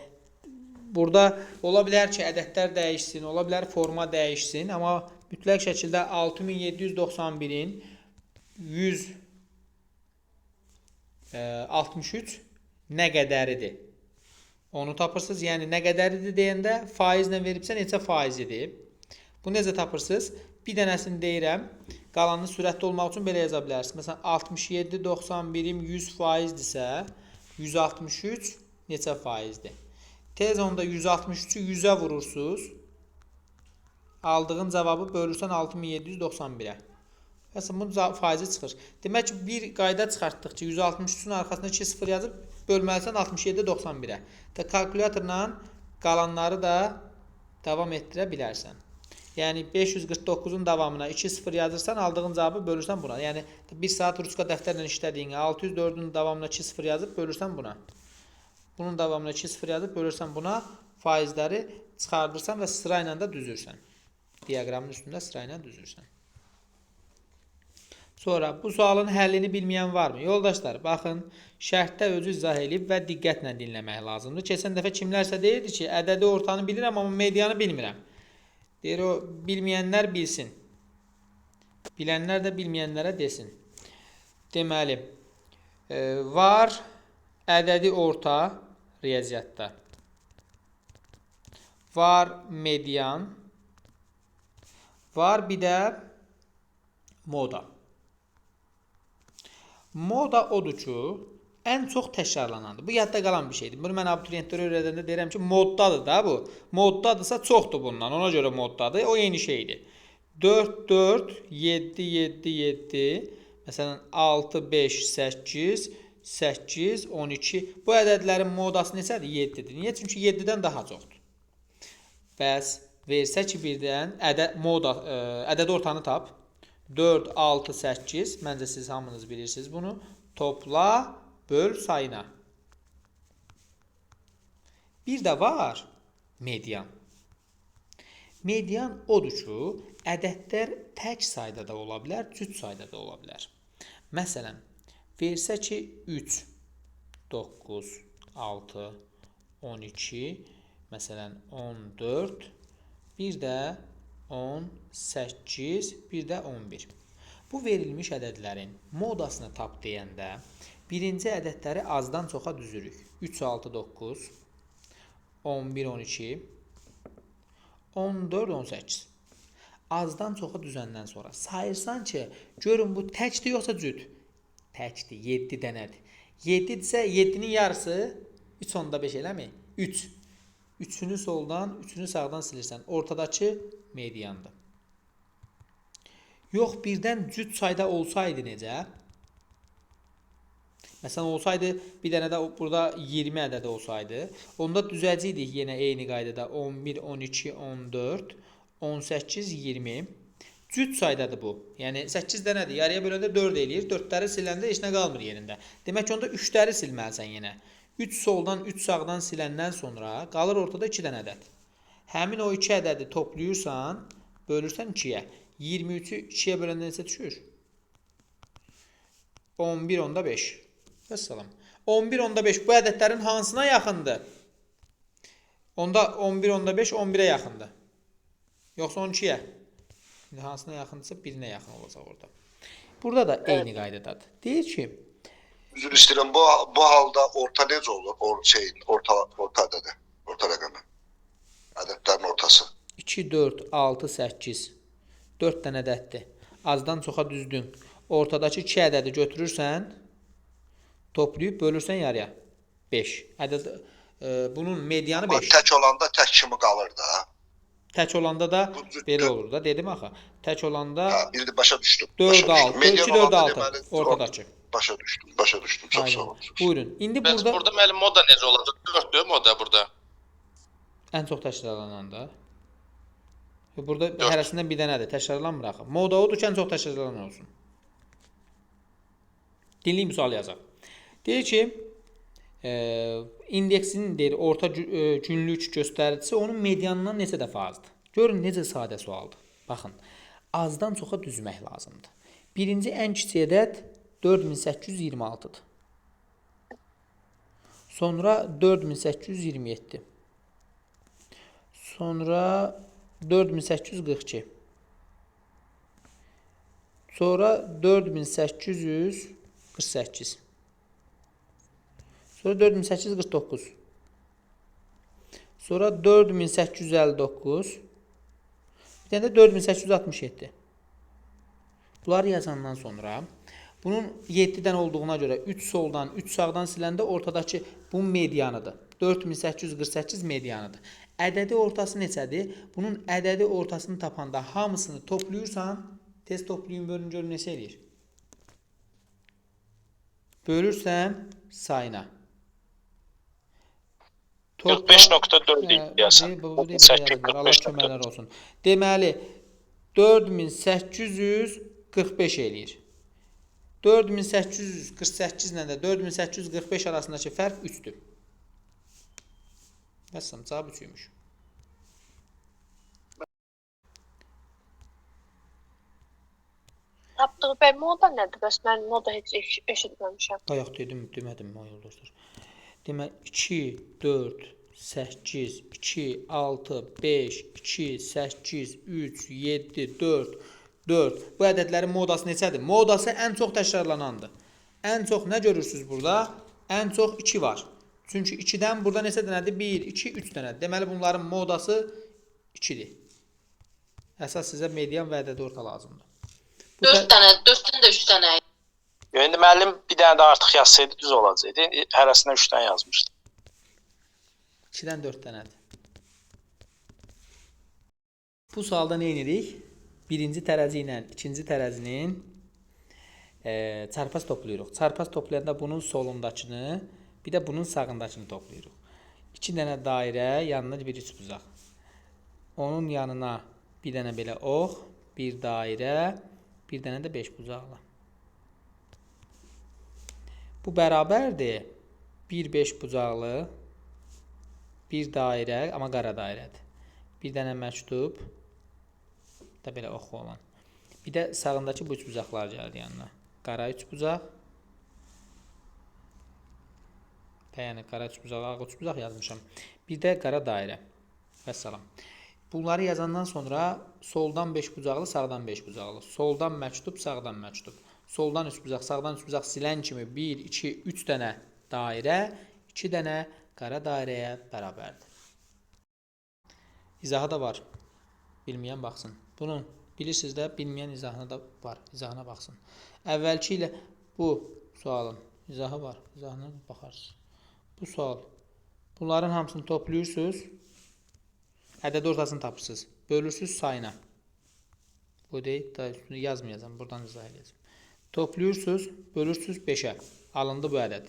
burada ola bilər ki ədədlər dəyişsin, ola bilər forma dəyişsin, amma mütləq şəkildə 6791-in 163 nə qədəridir? Onu tapırsınız. Yəni nə qədəridir deyəndə faizlə veribsə neçə faizidir? Bu necə tapırsınız? Bir dənəsini deyirəm. Qalanını sürətli olmaq üçün belə yaza bilərsiniz. Məsələn 6791-im 100%dirsə 163 neçə faizdir? Tez onda 163'ü 100'ə vurursunuz. Aldığın cavabı bölürsən 6791'ə. Məsələn, bunun faizi çıxır. Demək ki, bir qayda çıxartdıq ki, 163'ün arxasına 2 0 yazıb bölməlisən 6791'ə. Kalkulyatorla qalanları da davam etdirə bilərsən. Yəni 549'un davamına 2 0 yazırsan, aldığın cavabı bölürsən buna. Yəni 1 saat ruska dəftərlə işlədiyin 604'ün davamına 2 0 yazıb bölürsən buna. Bunun davamına 2 0 yazıb bölürsən buna, faizləri çıxardırsan və sırayla da düzürsən. Diaqramın üstündə sırayla düzürsən. Sonra bu sualın həllini bilməyən varmı? Yoldaşlar, baxın, şərtdə özü izah edib və diqqətlə dinləmək lazımdır. Keçən dəfə kimlərsə deyirdi ki, ədədi ortanı bilirəm, amma medianı bilmirəm. Deyir, o bilməyənlər bilsin. Bilənlər də bilməyənlərə desin. Deməli, var ədədi orta riyaziyyatda. Var median. Var bir də moda. Moda odur ki, ən çox təkrarlanandır. Bu yadda qalan bir şeydir. Bunu mən abituriyentlərə öyrədəndə deyirəm ki, moddadır da bu. Moddadırsa çoxdur bundan. Ona görə moddadır. O yeni şeydir. 4, 4, 7, 7, 7. Məsələn, 6, 5, 8, 8, 12. Bu ədədlərin modası neçədir? 7'dir. Niyə? Çünki 7'dən daha çoxdur. Bəs versə ki, birdən ədəd ortanı tap. 4, 6, 8. Məncə siz hamınız bilirsiniz bunu. Topla, böl sayına. Bir də var median. Median odur ki, ədədlər tək sayda da ola bilər, cüt sayda da ola bilər. Məsələn, versə ki, 3, 9, 6, 12, məsələn, 14, bir də 18, bir də 11. Bu verilmiş ədədlərin modasını tap deyəndə, birinci ədədləri azdan çoxa düzürük. 3, 6, 9, 11, 12, 14, 18. Azdan çoxa düzəndən sonra sayırsan ki, görün bu təkdir yoxsa cüt? Təkdir, 7 dənədir. 7-dirsə 7-nin yarısı 3 onda 5 eləmi? 3. 3-ünü soldan, 3-ünü sağdan silirsən. Ortadakı mediandır. Yox, birdən cüt sayda olsaydı necə? Məsələn, olsaydı, bir dənə də burada 20 ədədi olsaydı, onda düzəcəkdik yenə eyni qaydada 11, 12, 14, 18, 20. Cüt saydadır bu. Yəni 8 dənədir. Yarıya böləndə 4 eləyir. 4-ləri siləndə heç nə qalmır yerində. Demək ki, onda 3-ləri silməlisən yenə. 3 soldan, 3 sağdan siləndən sonra qalır ortada 2 dənə ədəd. Həmin o 2 ədədi toplayırsan, bölürsən 2-yə. 23-ü 2-yə böləndə neçə düşür? 11 onda 5. Vəssalam. 11 onda 5 bu ədədlərin hansına yaxındır? Onda 11 onda 5 11-ə yaxındır. Yoxsa 12-yə? Hansına yaxındırsa birinə yaxın olacaq orada. Burada da eyni qaydadadır. Deyir ki, üzr istəyirəm, bu halda orta necə olur? Orta ədədi, orta rəqəmi. Ədədlərin ortası. 2, 4, 6, 8. 4 dənə ədəddir. Azdan çoxa düzdün. Ortadakı 2 ədədi götürürsən, toplayıb bölürsən yarıya. 5. Bunun medianı 5. Tək olanda tək kimi qalır da. Tək olanda da belə olur da. Dedim axı. Tək olanda bir də başa düşdüm. 4, 6, 2, 4, 6 ortadakı. Başa düşdüm. Çox sağ olun. Buyurun. İndi Bəs burada müəllim moda necə olacaq? 4-dür moda burada. ən çox təkrarlananda. Burada hərəsindən bir dənədir. Təkrarlanmır axı. Moda odur ki, ən çox təkrarlanan olsun. Dinli misal yazaq. Deyir ki, indeksinin deyir, orta günlük göstəricisi onun medianından neçə dəfə azdır? Görün, necə sadə sualdır. Baxın, azdan çoxa düzmək lazımdır. Birinci ən kiçik ədəd 4826-dır. Sonra 4827. Sonra 4842. Sonra 4848. Sonra 4849. Sonra 4859. Bir tane de 4867. Bunları yazandan sonra bunun 7-dən olduğuna görə 3 soldan, 3 sağdan siləndə ortadakı bu medianıdır. 4848 medianıdır. Ədədi ortası neçədir? Bunun ədədi ortasını tapanda hamısını toplayırsan, tez toplayın, bölün, görün neçə eləyir? Bölürsən sayına. 45.4 deyəsən. Allah köməklər olsun. Deməli, 4845 eləyir. 4848 ilə də 4845 arasındakı fərq 3-dür. Bəsəm, cavab 3-üymüş. Tapdığı bəy moda nədir? Bəs mən moda heç eşitməmişəm. Bayaq demədim mi yoldaşlar? Demək 2, 4, 8, 2, 6, 5, 2, 8, 3, 7, 4, 4. Bu ədədlərin modası neçədir? Modası ən çox təkrarlanandır. Ən çox nə görürsünüz burada? Ən çox 2 var. Çünki 2-dən burada neçə dənədir? 1, 2, 3 dənədir. Deməli bunların modası 2-dir. Əsas sizə median və ədədi orta lazımdır. 4 dənə, 4-dən də 3 dənə. İndi müəllim bir dənə də artıq yazsaydı düz olacaqdı. Hərəsinə 3 dənə yazmışdı. 2-dən 4 dənədir. Bu sualda nə edirik? Birinci tərəzi ilə ikinci tərəzinin çarpaz toplayırıq. Çarpaz toplayanda bunun solundakını, bir də bunun sağındakını toplayırıq. 2 dənə dairə, yanına bir üç buzaq. Onun yanına bir dənə belə ox, bir dairə, bir dənə də 5 bucaqlı. Bu bərabərdir. 1 5 bucaqlı, bir dairə, amma qara dairədir. Bir dənə məktub, da belə oxu olan. Bir də sağındakı bu üç bucaqlar gəldi yanına. Qara üç bucaq. Yəni qara üç bucaq, ağ üç bucaq yazmışam. Bir də qara dairə. Vəssalam. Bunları yazandan sonra soldan 5 bucaqlı, sağdan 5 bucaqlı. Soldan məktub, sağdan məktub. Soldan 3 bucaq, sağdan 3 bucaq silən kimi 1, 2, 3 dənə dairə, 2 dənə qara dairəyə bərabərdir. İzahı da var. Bilməyən baxsın. Bunun bilirsiniz də, bilməyən izahına da var. İzahına baxsın. Əvvəlki ilə bu sualın izahı var. İzahına baxarsınız. Bu sual. Bunların hamısını toplayırsınız. Ədəd ortasını tapırsınız. Bölürsünüz sayına. Bu deyil. Da üstünü yazmayacağım. Buradan izah edəcəm. Toplayırsınız. Bölürsünüz 5'ə. Alındı bu ədəd.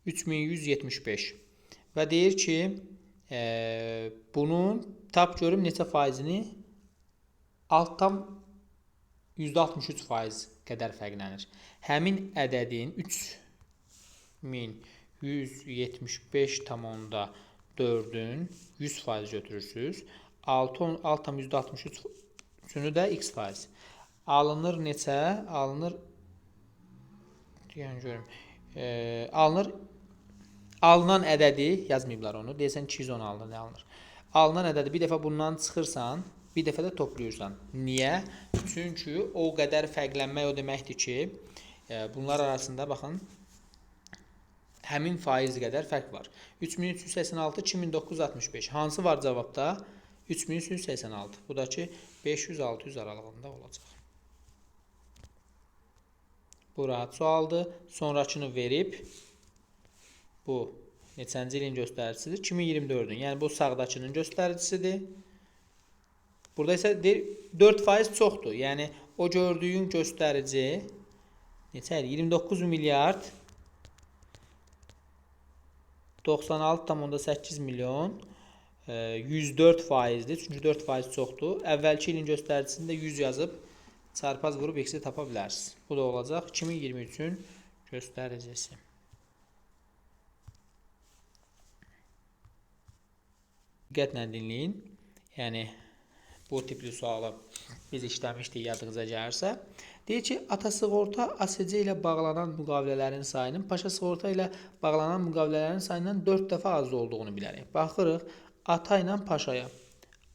3175. Və deyir ki, bunun tap görüm neçə faizini altdan %63% qədər fərqlənir. Həmin ədədin 3175,4'ün 100% götürürsünüz. 6'dan %63'ünü də x faiz. Alınır neçə? Alınır deyən görüm. Alınan ədədi yazmayıblar onu. Deyəsən 216 nə alınır? Alınan ədədi bir dəfə bundan çıxırsan, bir dəfə də toplayırsan. Niyə? Çünki o qədər fərqlənmək o deməkdir ki, bunlar arasında baxın, həmin faiz qədər fərq var. 3386, 2965. Hansı var cavabda? 3386. Bu da ki 500-600 aralığında olacaq. Bu rahat sualdır. Sonrakını verib, bu neçənci ilin göstəricisidir? 2024'ün. Yəni bu sağdakının göstəricisidir. Burada isə 4% çoxdur. Yəni o gördüyün göstərici neçədir? 29 milyard 96,8 milyon 104%'dir. Çünki 4% çoxdur. Əvvəlki ilin göstəricisində 100 yazıb çarpaz vurub x-i tapa bilərsiniz. Bu da olacaq 2023'ün göstəricisi. Diqqətlə dinləyin. Yəni bu tipli sualı biz işləmişdik, yadınıza gəlirsə. Deyir ki, ata sığorta ASC ilə bağlanan müqavilələrin sayının paşa sığorta ilə bağlanan müqavilələrin sayından 4 dəfə az olduğunu bilərik. Baxırıq ata ilə paşaya.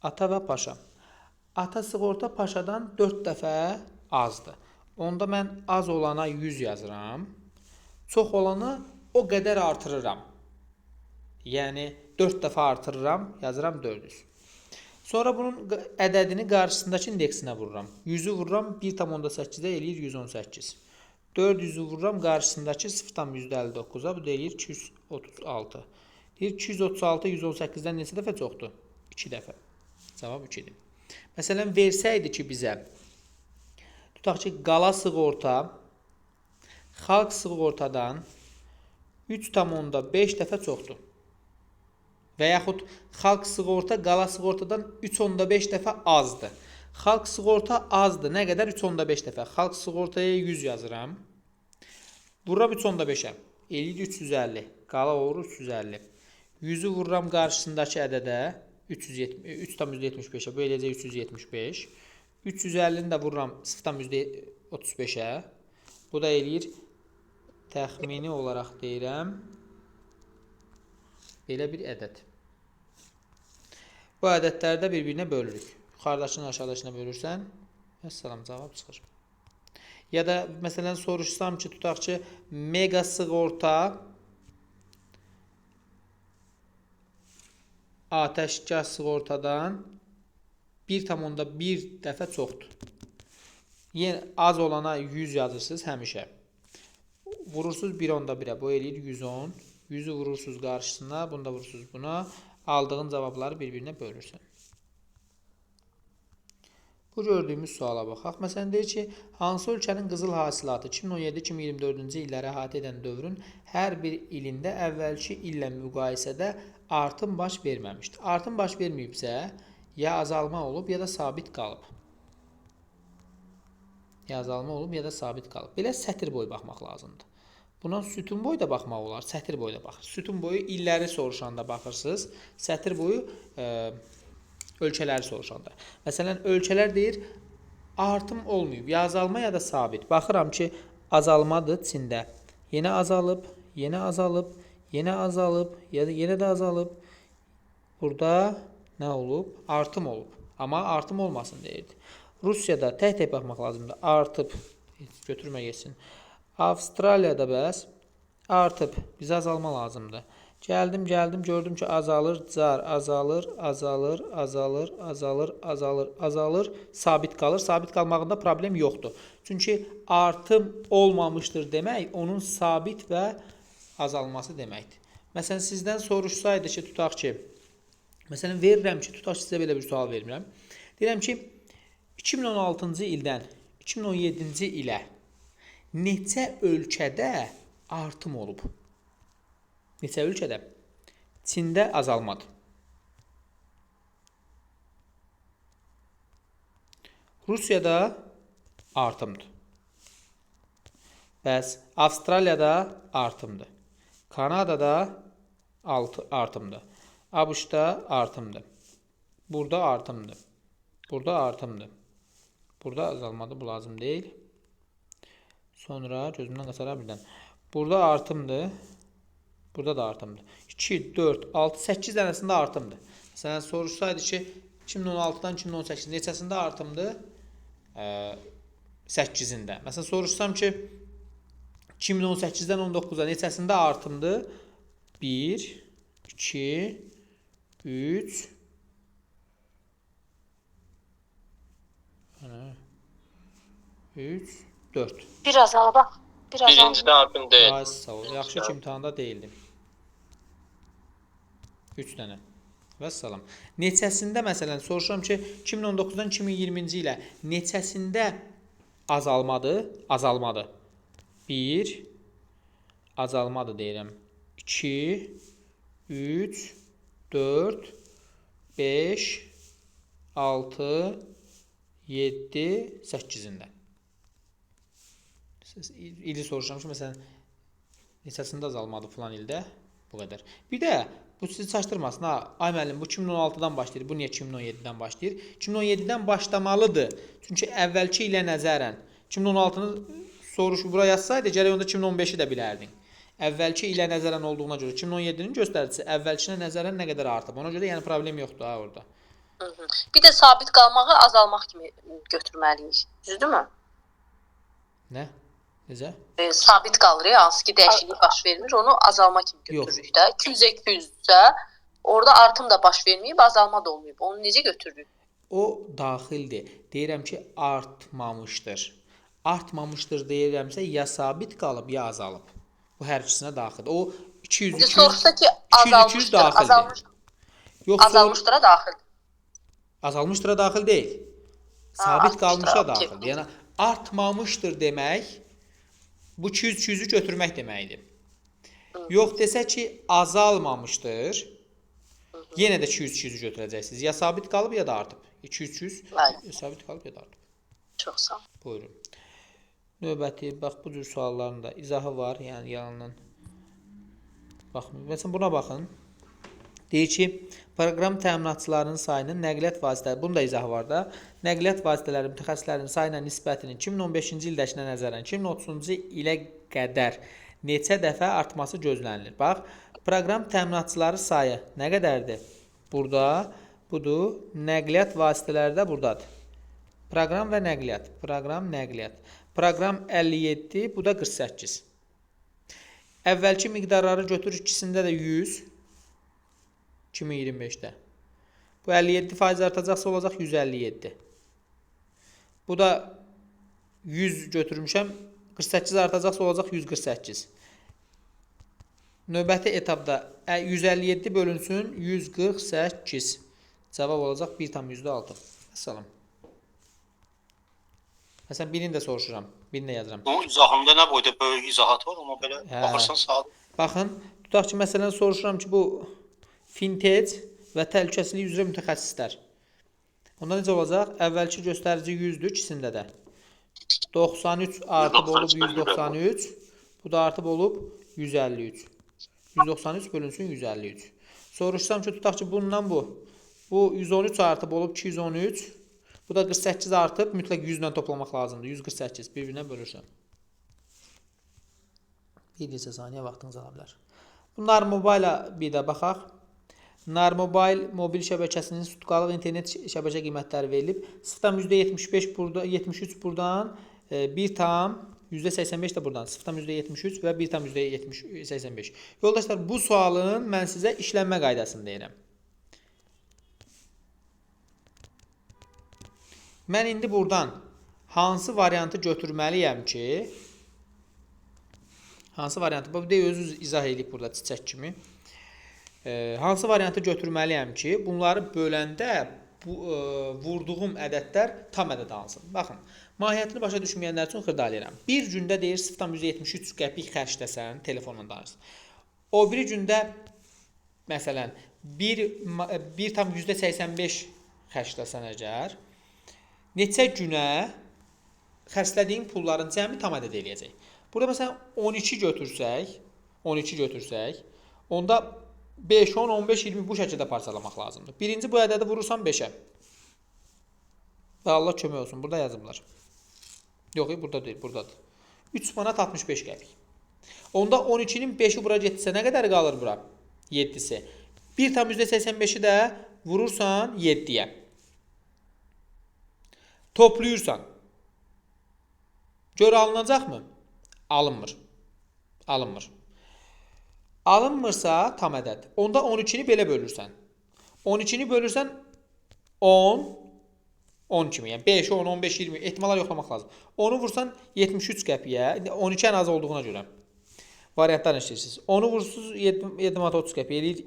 Ata və paşa. Ata sığorta paşadan 4 dəfə azdır. Onda mən az olana 100 yazıram. Çox olanı o qədər artırıram. Yəni 4 dəfə artırıram, yazıram 400. Sonra bunun ədədini qarşısındakı indeksinə vururam. 100'ü vururam 1,8'ə eləyir 118. 400'ü vururam qarşısındakı 0,59'a, bu da eləyir 236. Deyir 236 118'dən neçə dəfə çoxdur? 2 dəfə. Cavab 2'dir. Məsələn, versəydi ki bizə, tutaq ki, qala sığorta xalq sığortadan 3,5 dəfə çoxdur. Və yaxud xalq sığorta qala sığortadan 3,5 dəfə azdır. Xalq sığorta azdır. Nə qədər? 3,5 dəfə. Xalq sığortaya 100 yazıram. Vururam 3,5'ə. Eləyir 350. Qala olur 350. 100'ü vururam qarşısındakı ədədə 3,75'ə. Bu eləyəcək 375. 350'ni də vururam 0,35'ə. Bu da eləyir təxmini olaraq deyirəm belə bir ədəd. Bu ədədləri də bir-birinə bölürük. Yuxarıdakını aşağıdakına bölürsən, vəssalam cavab çıxır. Ya da məsələn soruşsam ki, tutaq ki, mega sığorta atəşkəs sığortadan 1,1 dəfə çoxdur. Yəni az olana 100 yazırsınız həmişə. Vurursunuz 1,1'ə, bu eləyir 110. 100'ü vurursunuz qarşısına, bunu da vurursunuz buna. Aldığın cavabları bir-birinə bölürsən. Bu gördüyümüz suala baxaq. Məsələn, deyir ki, hansı ölkənin qızıl hasilatı 2017-2024-cü illəri əhatə edən dövrün hər bir ilində əvvəlki illə müqayisədə artım baş verməmişdir. Artım baş verməyibsə, ya azalma olub, ya da sabit qalıb. Ya azalma olub, ya da sabit qalıb. Belə sətir boyu baxmaq lazımdır. Buna sütun boyu da baxmaq olar, sətir boyu da baxır. Sütun boyu illəri soruşanda baxırsınız, sətir boyu ölkələri soruşanda. Məsələn, ölkələr deyir, artım olmayıb, ya azalma, ya da sabit. Baxıram ki, azalmadır Çində. Yenə azalıb, yenə azalıb, yenə azalıb, ya da yenə də azalıb. Burada nə olub? Artım olub. Amma artım olmasın deyirdi. Rusiyada tək-tək baxmaq lazımdır. Artıb, götürmə geçsin. Avstraliyada bəs artıb, bizə azalma lazımdır. Gəldim, gördüm ki, azalır, azalır, sabit qalır. Sabit qalmağında problem yoxdur. Çünki artım olmamışdır demək, onun sabit və azalması deməkdir. Məsələn, sizdən soruşsaydı ki, tutaq ki, məsələn, verirəm ki, tutaq ki, sizə belə bir sual vermirəm. Deyirəm ki, 2016-cı ildən 2017-ci ilə neçə ölkədə artım olub? Neçə ölkədə? Çində azalmadır. Rusiyada artımdır. Bəs Avstraliyada artımdır. Kanadada artımdır. ABŞ-da artımdır. Burada artımdır. Burada artımdır. Burada azalmadır, bu lazım deyil. Sonra gözümdən qaçara birdən. Burada artımdır. Burada da artımdır. 2, 4, 6, 8 dənəsində artımdır. Məsələn, soruşsaydı ki, 2016-dan 2018 neçəsində artımdır? 8-ində. Məsələn, soruşsam ki, 2018-dən 19-a neçəsində artımdır? 1, 2, 3, 4. Biraz azalıb. Birincidə artım deyil. Ay, sağ ol. Yaxşı ki, imtahanda deyildim. 3 dənə. Vəssalam. Neçəsində, məsələn, soruşuram ki, 2019-dan 2020-ci ilə neçəsində azalmadır? Azalmadır. 1, azalmadır deyirəm. 2, 3, 4, 5, 6, 7, 8-ində. İli soruşuram ki, məsələn, neçəsində azalmadı filan ildə? Bu qədər. Bir də, bu sizi çaşdırmasın ha. Ay müəllim, bu 2016-dan başlayır, bu niyə 2017-dən başlayır? 2017-dən başlamalıdır. Çünki əvvəlki ilə nəzərən 2016-nı bura yazsaydı, gərək onda 2015-i də bilərdin. Əvvəlki ilə nəzərən olduğuna görə 2017-nin göstəricisi əvvəlkinə nəzərən nə qədər artıb. Ona görə yəni problem yoxdur ha orada. Bir də sabit qalmağı azalmaq kimi götürməliyik. Düzdürmü? Nə? Necə? Sabit qalır ya, hansı ki dəyişiklik baş vermir, onu azalma kimi götürürük də. 200-ə 200-sə, orada artım da baş verməyib, azalma da olmayıb. Onu necə götürürük? O daxildir. Deyirəm ki, artmamışdır. Artmamışdır deyirəmsə, ya sabit qalıb, ya azalıb. Bu hər ikisinə daxildir. O 200 soruşsa ki, azalmışdır, azalmışdıra daxildir. Azalmışdıra daxil deyil. Sabit qalmışa daxildir. Yəni artmamışdır demək, bu 200-200-ü götürmək deməkdir. Yox desə ki, azalmamışdır, yenə də 200-200-ü götürəcəksiniz. Ya sabit qalıb, ya da artıb. 200-200 ya sabit qalıb, ya da artıb. Çox sağ ol. Buyurun. Növbəti, bax, bu cür sualların da izahı var, yəni yalandan. Baxın, məsələn, buna baxın. Deyir ki, proqram təminatçılarının sayının nəqliyyat vasitələri, bunun da izahı var da, nəqliyyat vasitələri mütəxəssislərin sayına nisbətinin 2015-ci ildəkinə nəzərən 2030-cu ilə qədər neçə dəfə artması gözlənilir. Bax, proqram təminatçıları sayı nə qədərdir? Burada, budur, nəqliyyat vasitələri də buradadır. Proqram və nəqliyyat, proqram, nəqliyyat. Proqram 57, bu da 48. Əvvəlki miqdarları götür, ikisində də 100. 2025-də. Bu 57% artacaqsa olacaq 157. Bu da 100 götürmüşəm. 48 artacaqsa olacaq 148. Növbəti etapda 157 bölünsün 148. Cavab olacaq 1,6. Əssalam. Məsələn, birini də soruşuram. Birini də yazıram. Bu izahında nə boyda böyük izahat var, amma belə baxırsan saat. Baxın, tutaq ki, məsələn, soruşuram ki, bu fintech və təhlükəsizlik üzrə mütəxəssislər. Onda necə olacaq? Əvvəlki göstərici 100-dür ikisində də. 93 artıb olub 193. Bu da artıb olub 153. 193 bölünsün 153. Soruşsam ki, tutaq ki, bundan bu. Bu 113 artıb olub 213. Bu da 48 artıb mütləq 100 ilə toplamaq lazımdır. 148 bir-birinə bölürsən. Bir neçə saniyə vaxtınız ala bilər. Bu Narmobile-a bir də baxaq. Narmobile mobil şəbəkəsinin sutkalıq internet şəbəkə qiymətləri verilib. 0,75 burada, 73 buradan, 1,85 də buradan. 0,73 və 1,85. Yoldaşlar, bu sualın mən sizə işlənmə qaydasını deyirəm. Mən indi buradan hansı variantı götürməliyəm ki, hansı variantı, bu deyə özü izah edib burada çiçək kimi. Hansı variantı götürməliyəm ki, bunları böləndə vurduğum ədədlər tam ədəd alınsın. Baxın, mahiyyətini başa düşməyənlər üçün xırda eləyirəm. Bir gündə deyir 0,73 qəpik xərcləsən, telefonla danışsın. O biri gündə, məsələn, 1,85 xərcləsən əgər, neçə günə xərclədiyin pulların cəmi tam ədəd eləyəcək. Burada məsələn 12 götürsək, onda 5, 10, 15, 20 bu şəkildə parçalamaq lazımdır. Birinci bu ədədi vurursan 5-ə. Və Allah kömək olsun, burada yazıblar. Yox, burada deyil, buradadır. 3 manat 65 qəpik. Onda 12-nin 5-i bura getsə nə qədər qalır bura? 7-si. 1,85-i də vurursan 7-yə. Toplayırsan. Gör alınacaq mı? Alınmır. Alınmır. Alınmırsa tam ədəd. Onda 12-ni belə bölürsən. 12-ni bölürsən 10, 10 kimi. Yəni 5, 10, 15, 20 ehtimallar yoxlamaq lazım. 10-u vursan 73 qəpiyə. 12 ən az olduğuna görə. Variantlar işləyirsiniz. 10-u vursunuz 7 manat 30 qəpiyə eləyir.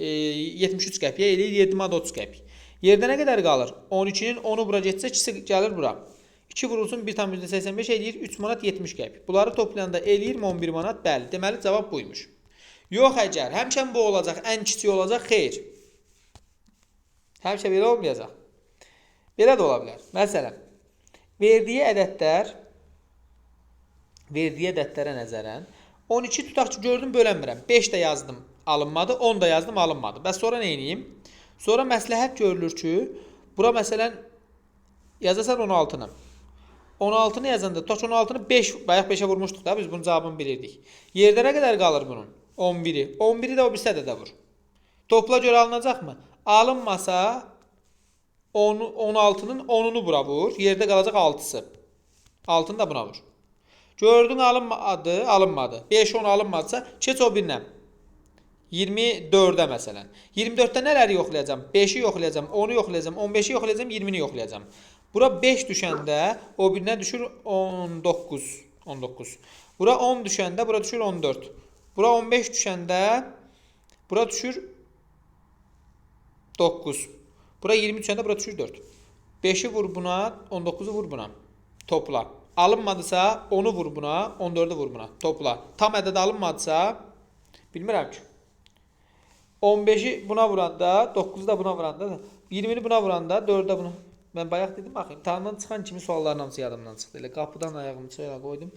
73 qəpiyə eləyir 7 manat 30 qəpik. Yerdə nə qədər qalır? 12-nin 10-u bura getsə, 2-si gəlir bura. 2 vurulsun 1,85 eləyir 3 manat 70 qəpik. Bunları toplayanda eləyir 11 manat. Bəli, deməli cavab buymuş. Yox əgər, həmişə bu olacaq, ən kiçik olacaq, xeyr. Həmişə belə olmayacaq. Belə də ola bilər. Məsələn, verdiyi ədədlərə nəzərən 12 tutaq ki, gördüm bölənmirəm. 5 də yazdım, alınmadı, 10 da yazdım, alınmadı. Bəs sonra nə edeyim? Sonra məsləhət görülür ki, bura məsələn yazasan 16-nı. 16-nı yazanda, tutaq 16-nı 5, bayaq 5-ə vurmuşduq da, biz bunun cavabını bilirdik. Yerdə nə qədər qalır bunun? 11'i. 11'i də o birisi ədədə vur. Topla görə alınacaqmı? Alınmasa 16'nın 10'unu bura vur. Yerdə qalacaq 6'sı. 6'ını da buna vur. Gördün alınmadı, alınmadı. 5, 10 alınmadısa keç o birinə. 24'ə məsələn. 24'də nələri yoxlayacağım? 5'i yoxlayacağım, 10'u yoxlayacağım, 15'i yoxlayacağım, 20'ni yoxlayacağım. Bura 5 düşəndə o birinə düşür 19. Bura 10 düşəndə bura düşür 14. Bura 15 düşəndə bura düşür 9. Bura 20 düşəndə bura düşür 4. 5'i vur buna, 19'u vur buna. Topla. Alınmadısa 10'u vur buna, 14'ü vur buna. Topla. Tam ədəd alınmadısa bilmirəm ki. 15'i buna vuranda, 9'u da buna vuranda, 20'ni buna vuranda, 4'ü də buna. Mən bayaq dedim, baxın, imtahandan çıxan kimi sualların hamısı yadımdan çıxdı. Elə qapıdan ayağımı çaya qoydum.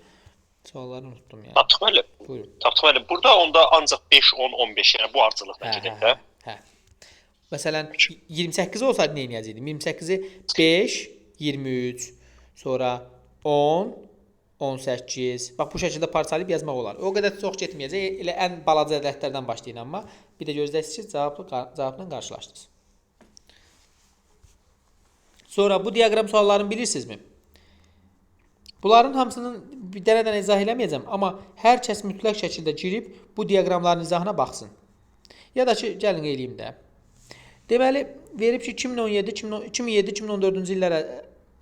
Sualları unuttum yəni. Tapdıq müəllim. Burada onda ancaq 5, 10, 15 yəni bu ardıcılıqda gedir də. Hə. Məsələn 28 olsaydı nə edəcəkdim? 28-i 5, 23, sonra 10, 18. Bax bu şəkildə parçalayıb yazmaq olar. O qədər çox getməyəcək. Elə ən balaca ədədlərdən başlayın amma bir də gözləyəsiniz ki, cavabla qarşılaşdınız. Sonra bu diaqram suallarını bilirsinizmi? Bunların hamısını bir dənədən izah eləməyəcəm, amma hər kəs mütləq şəkildə girib bu diaqramların izahına baxsın. Ya da ki, gəlin eləyim də. Deməli, verib ki, 2007-2014-cü illərə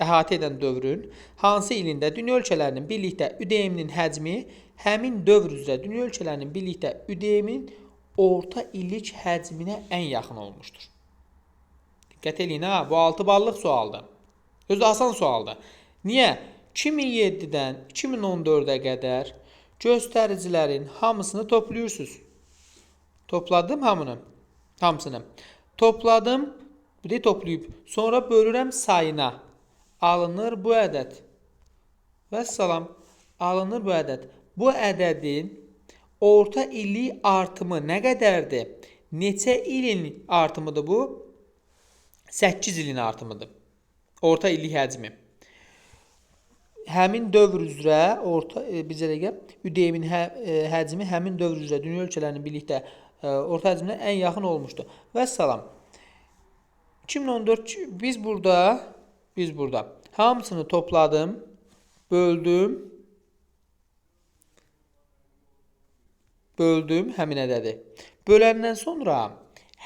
əhatə edən dövrün hansı ilində dünya ölkələrinin birlikdə ÜDM-nin həcmi həmin dövr üzrə dünya ölkələrinin birlikdə ÜDM-in orta illik həcminə ən yaxın olmuşdur. Diqqət eləyin ha, bu 6 ballıq sualdır. Özü asan sualdır. Niyə? 2007-dən 2014-ə qədər göstəricilərin hamısını toplayırsınız. Topladım hamısını. Topladım. Bu da toplayıb. Sonra bölürəm sayına. Alınır bu ədəd. Vəssalam. Alınır bu ədəd. Bu ədədin orta illik artımı nə qədərdir? Neçə ilin artımıdır bu? 8 ilin artımıdır. Orta illik həcmi. Həmin dövr üzrə bizə dəqiqə ÜDM-in həcmi həmin dövr üzrə dünya ölkələrinin birlikdə orta həcminə ən yaxın olmuşdur. Vəssalam. 2014 biz burada hamısını topladım, böldüm həmin ədədi. Böləndən sonra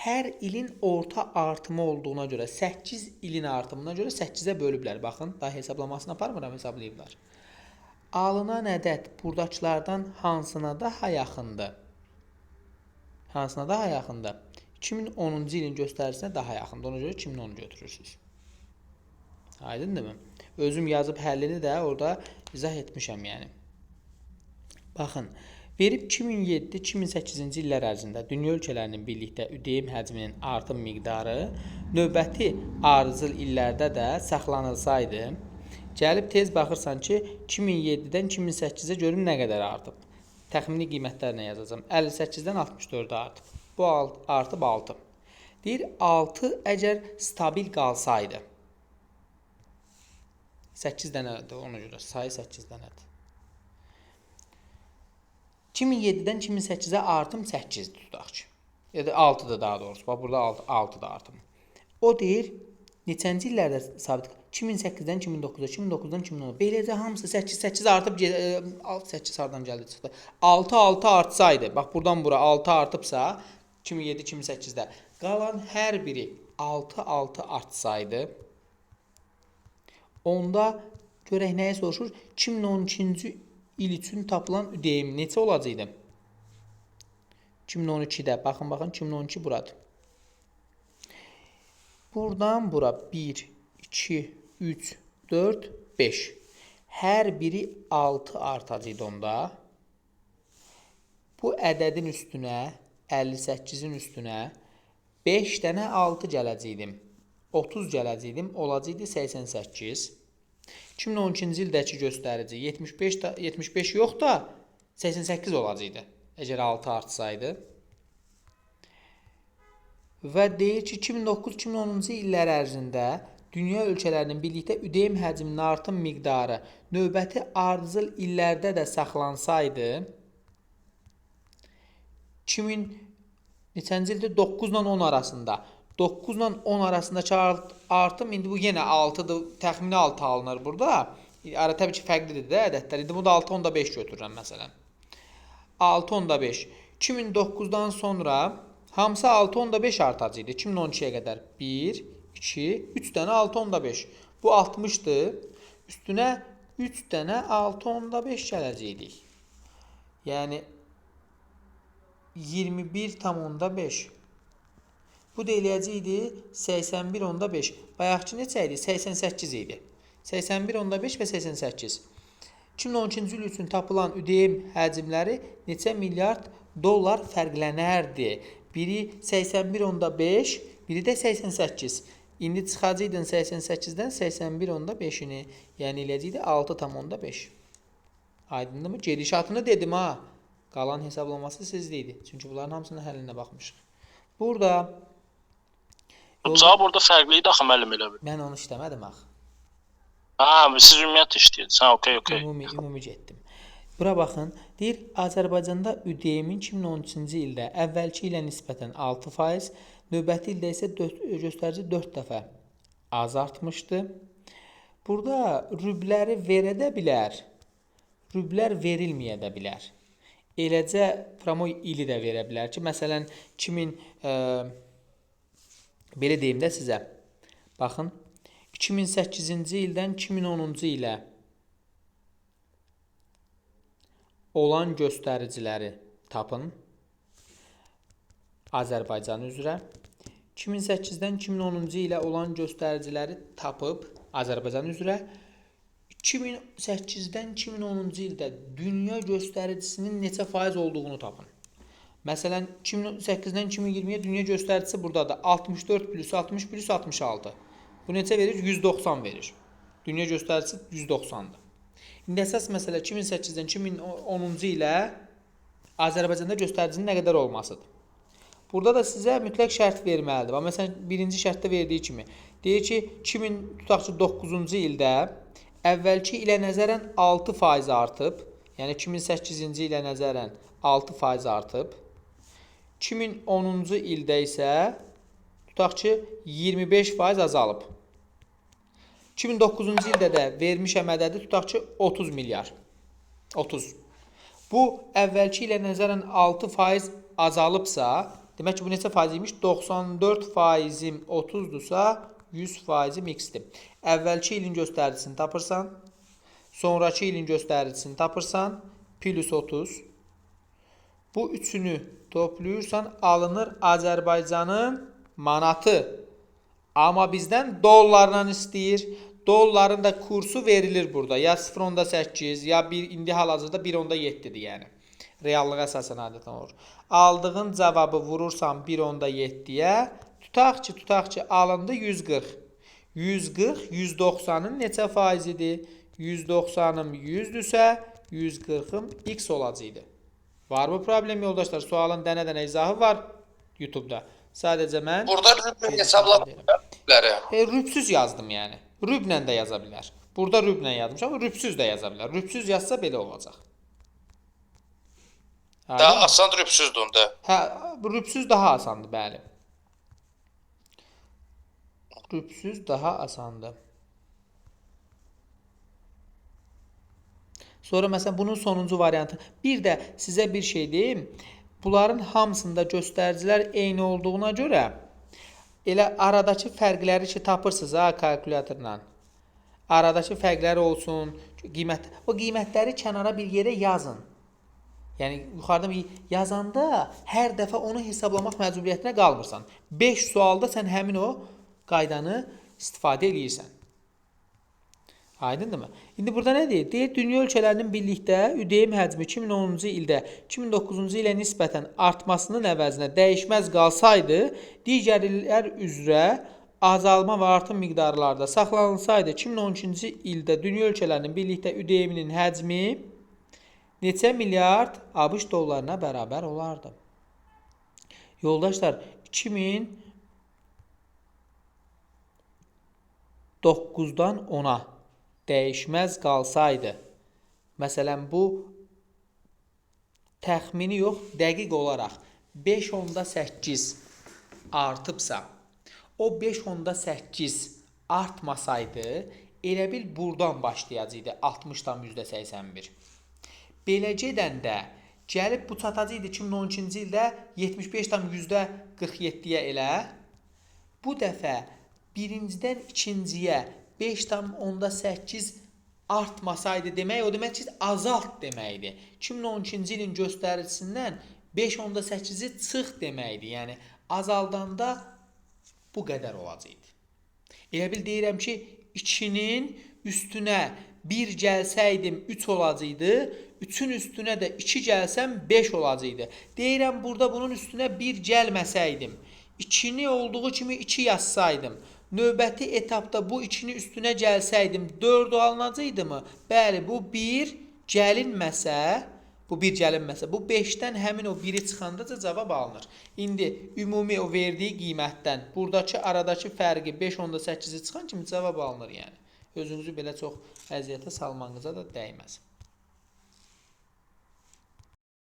hər ilin orta artımı olduğuna görə 8 ilin artımına görə 8-ə bölüblər. Baxın, daha hesablamasını aparmıram, hesablayıblar. Alınan ədəd buradakılardan hansına daha yaxındır? Hansına daha yaxındır? 2010-cu ilin göstərisinə daha yaxındır. Ona görə 2010-u götürürsünüz. Aydındırmı? Özüm yazıb həllini də orada izah etmişəm yəni. Baxın, verib 2007-2008-ci illər ərzində dünya ölkələrinin birlikdə ÜDM həcminin artım miqdarı növbəti ardıcıl illərdə də saxlanılsaydı, gəlib tez baxırsan ki, 2007-dən 2008-ə görüm nə qədər artıb. Təxmini qiymətlərlə yazacağım. 58-dən 64-ə artıb. Bu artıb 6. Deyir, 6 əgər stabil qalsaydı. 8 dənədir, ona görə sayı 8 dənədir. 2007-dən 2008-ə artım 8-dir tutaq ki. Ya da 6-dır daha doğrusu. Bax, burada 6-dır artım. O deyir, neçənci illərdə sabit? 2008-dən 2009-a, 2009-dan 2010-a. Beləcə hamısı 8 artıb, 8 hardan gəldi çıxdı. 6 artsaydı, bax buradan bura 6 artıbsa, 2007-2008-də qalan hər biri 6 artsaydı, onda görək nəyə soruşur? 2012-ci il üçün tapılan ÜDM neçə olacaqdı? 2012-də, baxın, 2012 buradır. Buradan bura 1, 2, 3, 4, 5. Hər biri 6 artacaqdı onda. Bu ədədin üstünə, 58-in üstünə 5 dənə 6 gələcəkdim. 30 gələcəkdim, olacaqdı 88. 2012-ci ildəki göstərici 75 yox da 88 olacaqdı. Əgər 6 artsaydı. Və deyir ki, 2009-2010-cu illər ərzində dünya ölkələrinin birlikdə ÜDM həcminin artım miqdarı növbəti ardıcıl illərdə də saxlansaydı, 2000-ci ildə 9 ilə 10 arasında 9 ilə 10 arasındakı artım, indi bu yenə 6-dır, təxmini 6 alınır burada. Təbii ki, fərqlidir də ədədlər. İndi burada 6.5 götürürəm məsələn. 6.5. 2009-dan sonra hamısı 6.5 artacaqdı. 2012-yə qədər 1, 2, 3 dənə 6.5. Bu 60-dır. Üstünə 3 dənə 6.5 gələcəkdik. Yəni 21.5. Bu da eləyəcəkdi 81.5. Bayaqçı neçə idi? 88 idi. 81.5 və 88. 2012-ci il üçün tapılan ÜDM həcmləri neçə milyard dollar fərqlənərdi? Biri 81.5, biri də 88. İndi çıxacaqdın 88-dən 81.5-ini. Yəni eləyəcəkdi 6.5. Aydındırmı? Gedişatını dedim ha. Qalan hesablaması sizdə idi. Çünki bunların hamısının həllinə baxmışıq. Burada cavab orada fərqli idi axı müəllim elə bil. Mən onu işləmədim axı. Siz ümumiyyətlə işləyirsiniz. Okey. Ümumi getdim. Bura baxın. Deyir, Azərbaycanda ÜDM-in 2013-cü ildə əvvəlki ilə nisbətən 6%, növbəti ildə isə göstərici 4 dəfə az artmışdı. Burada rübləri verə də bilər, rüblər verilməyə də bilər. Eləcə promoy ili də verə bilər ki, məsələn, belə deyim də sizə, baxın, 2008-ci ildən 2010-cu ilə olan göstəriciləri tapın Azərbaycan üzrə. 2008-dən 2010-cu ilə olan göstəriciləri tapıb Azərbaycan üzrə. 2008-dən 2010-cu ildə dünya göstəricisinin neçə faiz olduğunu tapın. Məsələn, 2008-dən 2020-yə dünya göstəricisi buradadır. 64 plus 60 plus 66. Bu neçə verir? 190 verir. Dünya göstəricisi 190-dır. İndi əsas məsələ 2008-dən 2010-cu ilə Azərbaycanda göstəricinin nə qədər olmasıdır. Burada da sizə mütləq şərt verməlidir. Məsələn, birinci şərtdə verdiyi kimi deyir ki, 2009-cu ildə əvvəlki ilə nəzərən 6% artıb. Yəni 2008-ci ilə nəzərən 6% artıb. 2010-cu ildə isə tutaq ki 25% azalıb. 2009-cu ildə də vermiş mədədi tutaq ki 30 milyar. 30. Bu əvvəlki ilə nəzərən 6% azalıbsa, demək ki bu neçə faiz imiş? 94%-im 30-dursa 100%-im x-dir. Əvvəlki ilin göstəricisini tapırsan, sonraki ilin göstəricisini tapırsan, plus 30. Bu üçünü toplayırsan, alınır Azərbaycanın manatı. Amma bizdən dollarla istəyir. Dolların da kursu verilir burada. Ya 0.8, ya indi hal-hazırda 1.7-dir yəni. Reallığa əsasən adətən olur. Aldığın cavabı vurursan 1.7-yə, tutaq ki alındı 140. 140 190-ın neçə faizidir? 190-ım 100-dürsə, 140-ım x olacaqdı. Var mı problem yoldaşlar? Sualın dənə-dənə izahı var YouTube-da. Sadəcə mən Burada rüblə hesablamaları. rübsüz yazdım yəni. Rüblə də yaza bilər. Burada rüblə yazmışam, amma rübsüz də yaza bilər. Rübsüz yazsa belə olacaq. Daha asan rübsüzdür onda. Hə, rübsüz daha asandır, bəli. Rübsüz daha asandır. Sonra məsələn bunun sonuncu variantı. Bir də sizə bir şey deyim. Bunların hamısında göstəricilər eyni olduğuna görə elə aradakı fərqləri ki tapırsınız ha kalkulyatorla. Aradakı fərqləri olsun, qiymət. O qiymətləri kənara bir yerə yazın. Yəni yuxarıda yazanda hər dəfə onu hesablamaq məcburiyyətinə qalmırsan. 5 sualda sən həmin o qaydanı istifadə edirsən. Aydındırmı? İndi burada nə deyir? Deyir, dünya ölkələrinin birlikdə ÜDM həcmi 2010-cu ildə 2009-cu ilə nisbətən artmasının əvəzinə dəyişməz qalsaydı, digər illər üzrə azalma və artım miqdarlarda saxlanılsaydı, 2012-ci ildə dünya ölkələrinin birlikdə ÜDM-nin həcmi neçə milyard ABŞ dollarına bərabər olardı? Yoldaşlar, 2009-dan 10-a dəyişməz qalsaydı, məsələn bu təxmini yox, dəqiq olaraq 5.8 artıbsa, o 5.8 artmasaydı, elə bil buradan başlayacaqdı 60'dan %81. Belə gedəndə gəlib bu çatacaqdı 2012-ci ildə 75'dan %47-yə elə. Bu dəfə birincidən ikinciyə 5.8 artmasaydı demək, o demək ki, azalt deməkdir. 2012-ci ilin göstəricisindən 5.8-i çıx deməkdir. Yəni, azaldanda bu qədər olacaqdı. Elə bil deyirəm ki, 2-nin üstünə 1 gəlsəydim 3 olacaqdı, 3-ün üstünə də 2 gəlsəm 5 olacaqdı. Deyirəm, burada bunun üstünə 1 gəlməsəydim, 2-ni olduğu kimi 2 yazsaydım, növbəti etapda bu 2-ni üstünə gəlsəydim 4 alınacaqdı mı? Bəli, bu 1 gəlinməsə, bu 5-dən həmin o 1-i çıxandaca cavab alınır. İndi ümumi o verdiyi qiymətdən buradakı aradakı fərqi 5.8-i çıxan kimi cavab alınır yəni. Özünüzü belə çox əziyyətə salmanıza da dəyməz.